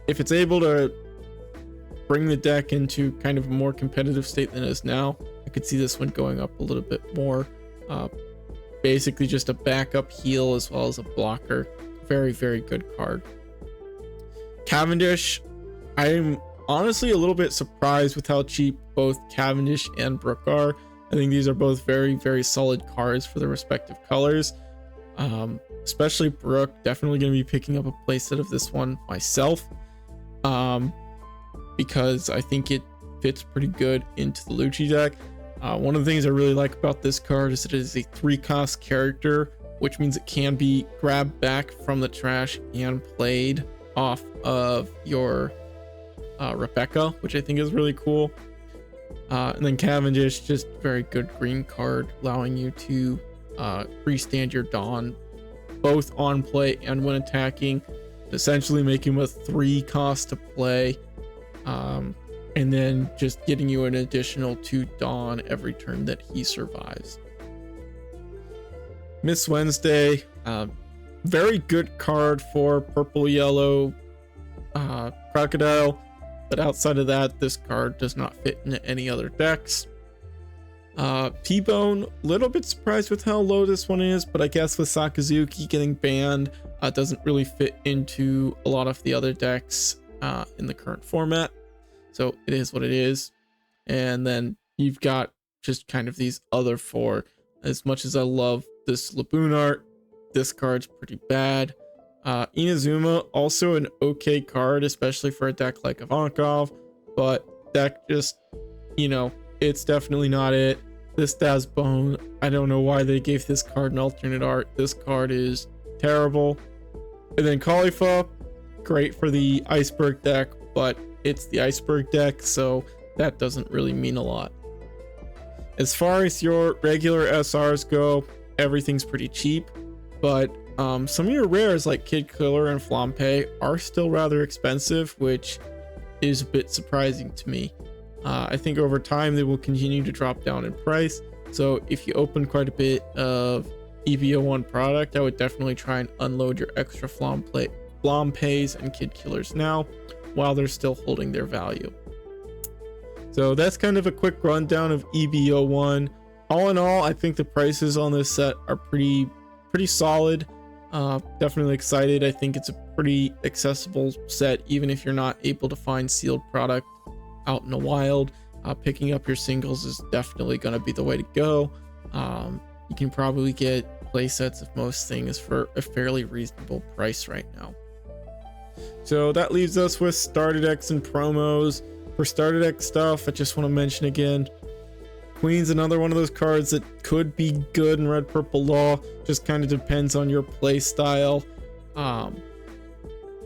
if it's able to bring the deck into kind of a more competitive state than it is now, I could see this one going up a little bit more. Basically just a backup heal as well as a blocker. Very, very good card. Cavendish, I'm honestly a little bit surprised with how cheap both Cavendish and Brook are. I think these are both very, very solid cards for their respective colors. Especially Brooke. Definitely going to be picking up a playset of this one myself, because I think it fits pretty good into the Lucci deck. One of the things I really like about this card is that it is a 3-cost character, which means it can be grabbed back from the trash and played off of your Rebecca, which I think is really cool. And then Cavendish, just very good green card, allowing you to freestand your Dawn both on play and when attacking, essentially making him a 3-cost to play, and then just getting you an additional 2 Dawn every turn that he survives. Miss Wednesday, very good card for purple yellow Crocodile, but outside of that, this card does not fit into any other decks. P-Bone, a little bit surprised with how low this one is, but I guess with Sakazuki getting banned, doesn't really fit into a lot of the other decks in the current format. So it is what it is. And then you've got just kind of these other 4. As much as I love this Laboon art, this card's pretty bad. Inazuma, also an okay card, especially for a deck like Ivankov, but that just, you know, it's definitely not it. This Dazbone, I don't know why they gave this card an alternate art. This card is terrible. And then Khalifa, great for the Iceberg deck, but it's the Iceberg deck, so that doesn't really mean a lot. As far as your regular SRs go, everything's pretty cheap, but some of your rares like Kid Killer and Flampe are still rather expensive, which is a bit surprising to me. I think over time they will continue to drop down in price, so if you open quite a bit of EVO1 product, I would definitely try and unload your extra Flampes and Kid Killers now while they're still holding their value. So that's kind of a quick rundown of EVO1. All in all, I think the prices on this set are pretty solid. Definitely excited. I think it's a pretty accessible set, even if you're not able to find sealed product out in the wild. Picking up your singles is definitely going to be the way to go. You can probably get play sets of most things for a fairly reasonable price right now. So that leaves us with starter decks and promos. For starter deck stuff, I just want to mention again, Queen's another one of those cards that could be good in Red Purple Law. Just kind of depends on your play style. And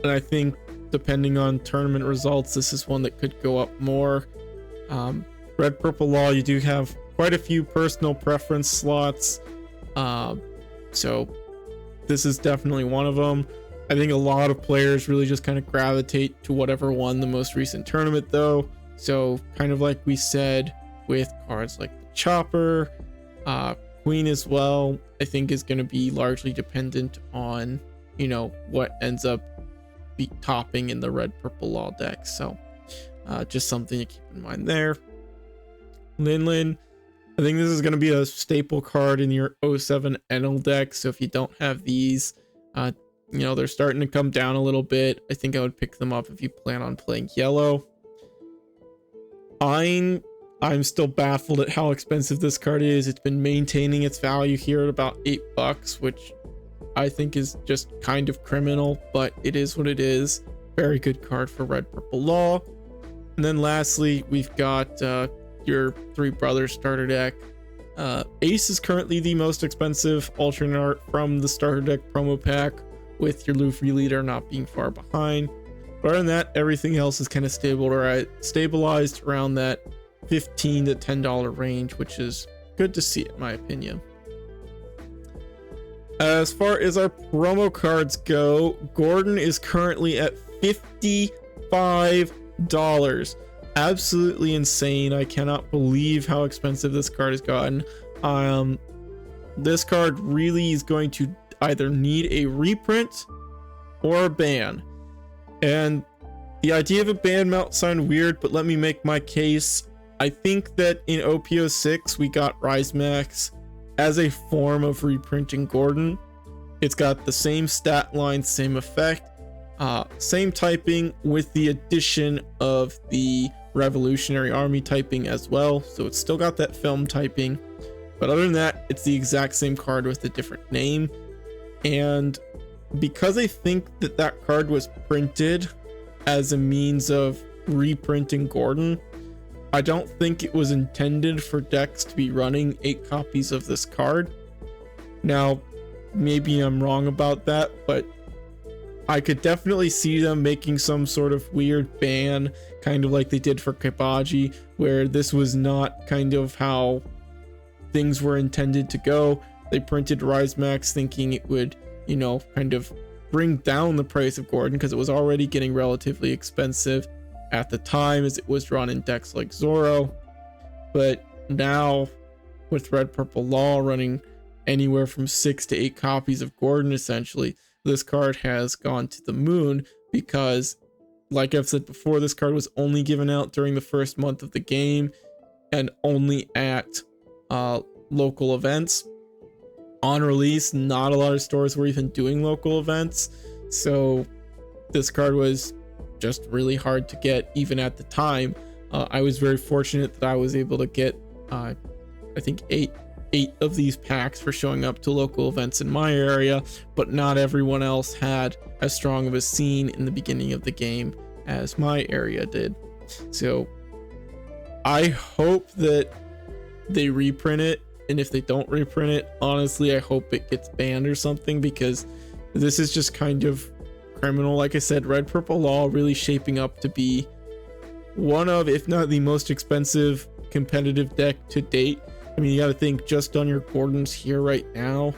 I think depending on tournament results, this is one that could go up more. Red Purple Law, you do have quite a few personal preference slots. So this is definitely one of them. I think a lot of players really just kind of gravitate to whatever won the most recent tournament though. So kind of like we said with cards like the Chopper, Queen as well, I think is going to be largely dependent on, you know, what ends up topping in the Red Purple Law deck. So just something to keep in mind there. Linlin, I think this is going to be a staple card in your 07 Enel deck. So if you don't have these, you know, they're starting to come down a little bit. I think I would pick them up if you plan on playing yellow. I'm still baffled at how expensive this card is. It's been maintaining its value here at about $8, which I think is just kind of criminal, but it is what it is. Very good card for Red Purple Law. And then lastly, we've got your Three Brothers starter deck. Ace is currently the most expensive alternate art from the starter deck promo pack, with your Luffy leader not being far behind. But other than that, everything else is kind of stabilized around that $15 to $10 range, which is good to see in my opinion. As far as our promo cards go, Gordon is currently at $55. Absolutely insane. I cannot believe how expensive this card has gotten. This card really is going to either need a reprint or a ban. And the idea of a ban might sound weird, but let me make my case. I think that in OPO6 we got Rise Max as a form of reprinting Gordon. It's got the same stat line, same effect, same typing, with the addition of the Revolutionary Army typing as well. So it's still got that film typing, but other than that, it's the exact same card with a different name. And because I think that that card was printed as a means of reprinting Gordon, I don't think it was intended for decks to be running 8 copies of this card. Now, maybe I'm wrong about that, but I could definitely see them making some sort of weird ban, kind of like they did for Kibaji, where this was not kind of how things were intended to go. They printed Rise Max thinking it would, you know, kind of bring down the price of Gordon because it was already getting relatively expensive at the time as it was run in decks like Zoro. But now with Red Purple Law running anywhere from 6 to 8 copies of Gordon, essentially, this card has gone to the moon because, like I've said before, this card was only given out during the first month of the game and only at local events. On release, not a lot of stores were even doing local events, so this card was just really hard to get even at the time. I was very fortunate that I was able to get I think eight of these packs for showing up to local events in my area, but not everyone else had as strong of a scene in the beginning of the game as my area did. So I hope that they reprint it, and if they don't reprint it, honestly, I hope it gets banned or something, because this is just kind of criminal. Like I said, Red Purple Law really shaping up to be one of, if not the most expensive competitive deck to date. I mean, you got to think just on your Gordons here right now,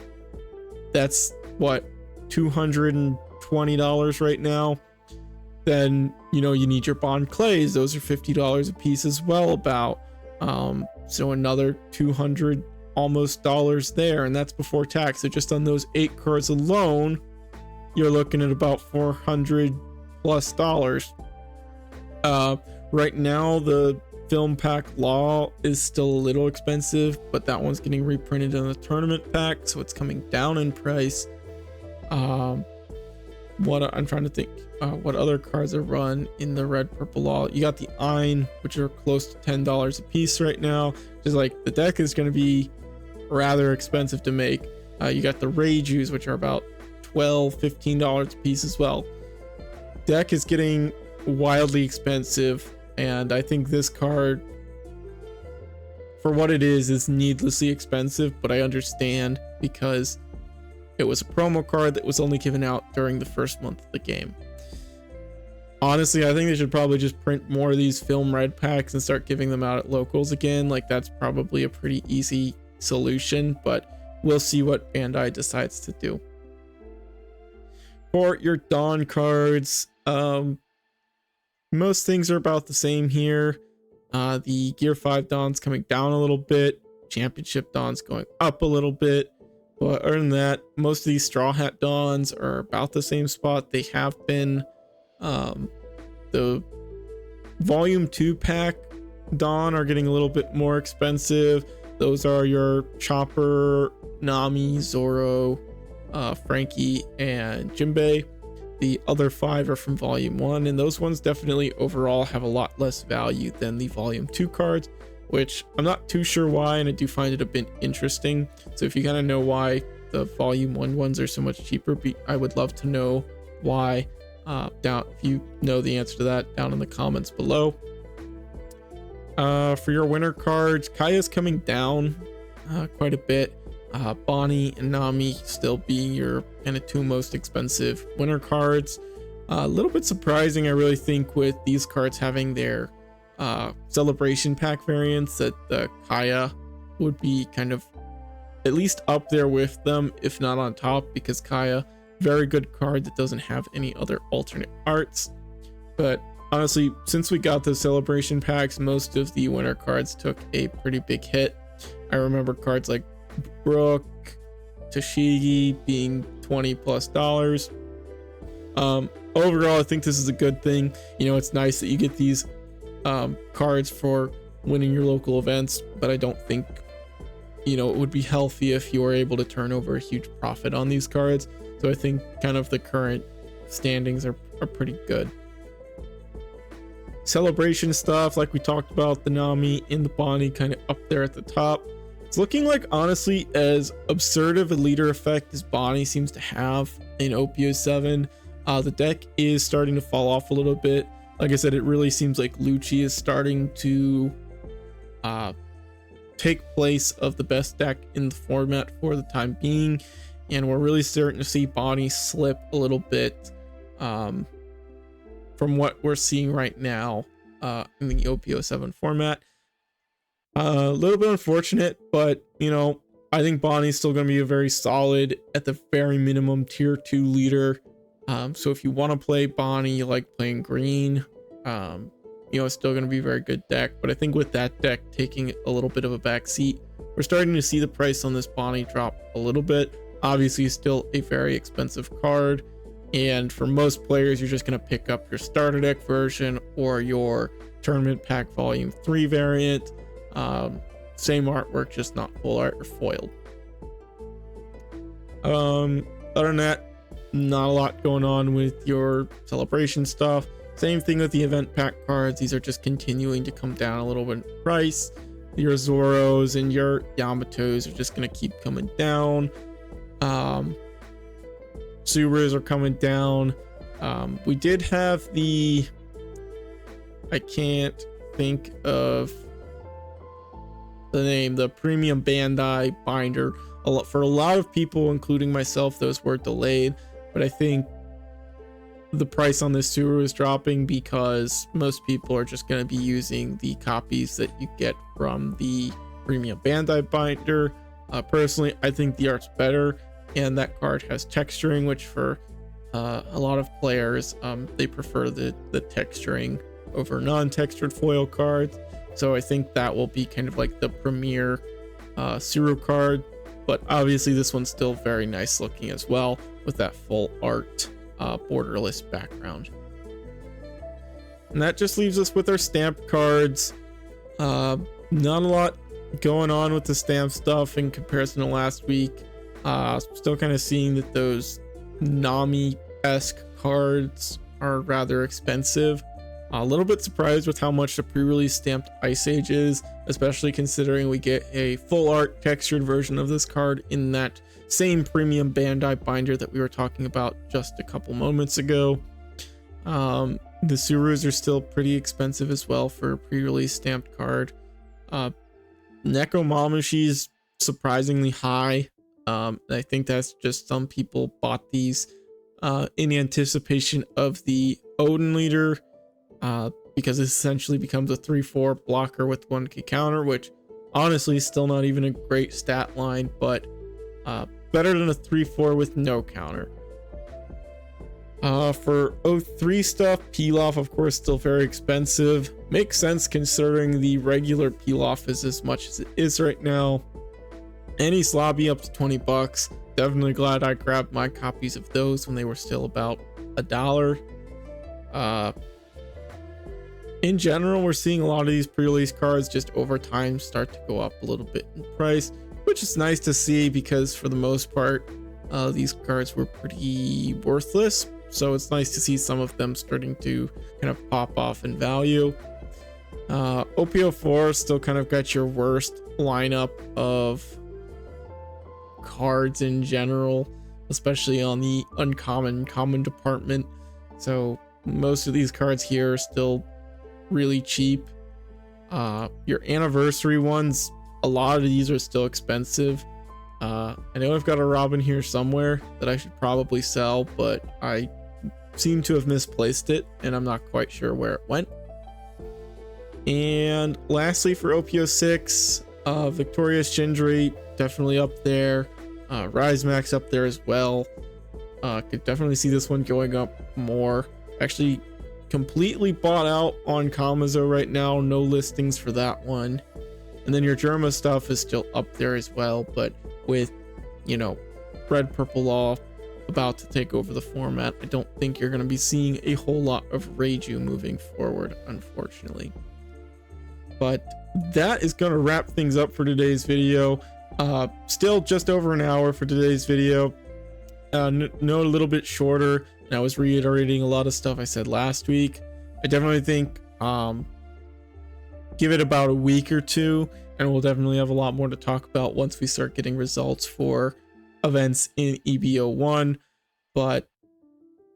that's what, $220 right now. Then, you know, you need your Bond Clays. Those are $50 a piece as well, about. So another $200 almost dollars there, and that's before tax. So just on those 8 cards alone, you're looking at about $400 plus dollars. Right now, the film pack Law is still a little expensive, but that one's getting reprinted in the tournament pack, so it's coming down in price. What I'm trying to think, what other cards are run in the Red Purple Law? You got the Ein, which are close to $10 a piece right now. Just like the deck is going to be rather expensive to make. You got the Reijus, which are about $12-15 a piece as well. Deck is getting wildly expensive, and I think this card, for what it is needlessly expensive, but I understand because it was a promo card that was only given out during the first month of the game. Honestly, I think they should probably just print more of these film red packs and start giving them out at locals again. Like, that's probably a pretty easy solution, but we'll see what Bandai decides to do. For your Dawn cards, most things are about the same here. The Gear 5 Dawn's coming down a little bit. Championship Dawn's going up a little bit. But other than that, most of these Straw Hat Dawns are about the same spot they have been. The Volume 2 pack Dawn are getting a little bit more expensive. Those are your Chopper, Nami, Zoro, Frankie, and Jinbei. The other 5 are from Volume 1, and those ones definitely overall have a lot less value than the Volume 2 cards, which I'm not too sure why, and I do find it a bit interesting. So if you kind of know why the Volume 1 ones are so much cheaper, I would love to know why. Down, if you know the answer to that, down in the comments below. For your winter cards, Kaya's coming down quite a bit. Bonnie and Nami still being your kind of 2 most expensive winter cards. A little bit surprising, I really think, with these cards having their celebration pack variants, that the Kaya would be kind of at least up there with them, if not on top, because Kaya, very good card that doesn't have any other alternate arts. But honestly, since we got the celebration packs, most of the winter cards took a pretty big hit. I remember cards like Brook, Tashigi being $20 plus. Overall, I think this is a good thing. You know, it's nice that you get these cards for winning your local events, but I don't think, you know, it would be healthy if you were able to turn over a huge profit on these cards. So I think kind of the current standings are pretty good. Celebration stuff, like we talked about, the Nami and the Bonnie kind of up there at the top. It's looking like, honestly, as absurd of a leader effect as Bonnie seems to have in OPO7, the deck is starting to fall off a little bit. Like I said, it really seems like Lucci is starting to take place of the best deck in the format for the time being, and we're really starting to see Bonnie slip a little bit from what we're seeing right now in the OPO7 format. A little bit unfortunate, but you know, I think Bonnie's still going to be a very solid, at the very minimum, tier 2 leader. So if you want to play Bonnie, you like playing green, you know, it's still going to be a very good deck. But I think with that deck taking a little bit of a backseat, we're starting to see the price on this Bonnie drop a little bit. Obviously, still a very expensive card, and for most players, you're just going to pick up your starter deck version or your tournament pack volume 3 variant. Same artwork, just not full art or foiled. Other than that, not a lot going on with your celebration stuff. Same thing with the event pack cards. These are just continuing to come down a little bit in price. Your Zoros and your Yamatos are just going to keep coming down. Subarus are coming down. We did have the, I can't think of the name, the premium Bandai binder. For a lot of people, including myself, those were delayed, but I think the price on this Subaru is dropping because most people are just going to be using the copies that you get from the premium Bandai binder. Personally, I think the art's better, and that card has texturing, which for a lot of players, they prefer the texturing over non-textured foil cards. So I think that will be kind of like the premier Subaru card, but obviously this one's still very nice looking as well with that full art borderless background. And that just leaves us with our stamp cards. Not a lot going on with the stamp stuff in comparison to last week. Still kind of seeing that those Nami-esque cards are rather expensive. A little bit surprised with how much the pre-release stamped Ice Age is, especially considering we get a full art textured version of this card in that same premium Bandai binder that we were talking about just a couple moments ago. The Subarus are still pretty expensive as well for a pre-release stamped card. Nekomamushi's surprisingly high. I think that's just some people bought these in anticipation of the Odin leader, because it essentially becomes a 3/4 blocker with 1k counter, which honestly is still not even a great stat line, but better than a 3/4 with no counter. For O3 stuff, Pilaf, of course, still very expensive. Makes sense considering the regular Pilaf is as much as it is right now. Any Slobby up to 20 bucks. Definitely glad I grabbed my copies of those when they were still about $1. In general, we're seeing a lot of these pre-release cards just over time start to go up a little bit in price, which is nice to see because for the most part, these cards were pretty worthless. So it's nice to see some of them starting to kind of pop off in value. OPO4 still kind of got your worst lineup of cards in general, especially on the uncommon common department. So most of these cards here are still really cheap. Your anniversary ones, a lot of these are still expensive. I know I've got a Robin here somewhere that I should probably sell, but I seem to have misplaced it and I'm not quite sure where it went. And lastly, for OPO6, Victoria's Gendry definitely up there. Rise Max up there as well. Could definitely see this one going up more. Actually completely bought out on Kamazo right now, no listings for that one. And then your Germa stuff is still up there as well, but with, you know, Red Purple Law about to take over the format, I don't think you're going to be seeing a whole lot of Reiju moving forward, unfortunately. But that is going to wrap things up for today's video. Still just over an hour for today's video. No, a little bit shorter, and I was reiterating a lot of stuff I said last week. I definitely think give it about a week or two, and we'll definitely have a lot more to talk about once we start getting results for events in EBO1. But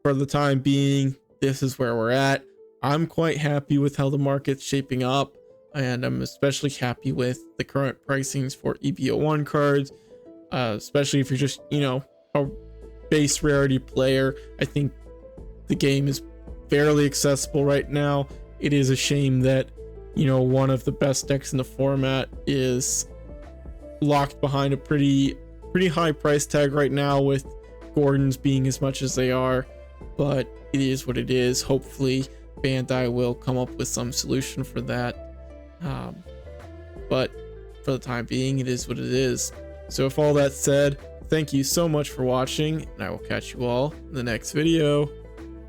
for the time being, this is where we're at. I'm quite happy with how the market's shaping up, and I'm especially happy with the current pricings for EBO1 cards, especially if you're just, a base rarity player. I think the game is fairly accessible right now. It is a shame that, one of the best decks in the format is locked behind a pretty high price tag right now, with Gordons being as much as they are, but it is what it is. Hopefully Bandai will come up with some solution for that, but for the time being, it is what it is. So with all that said, thank you so much for watching, and I will catch you all in the next video.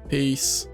Peace.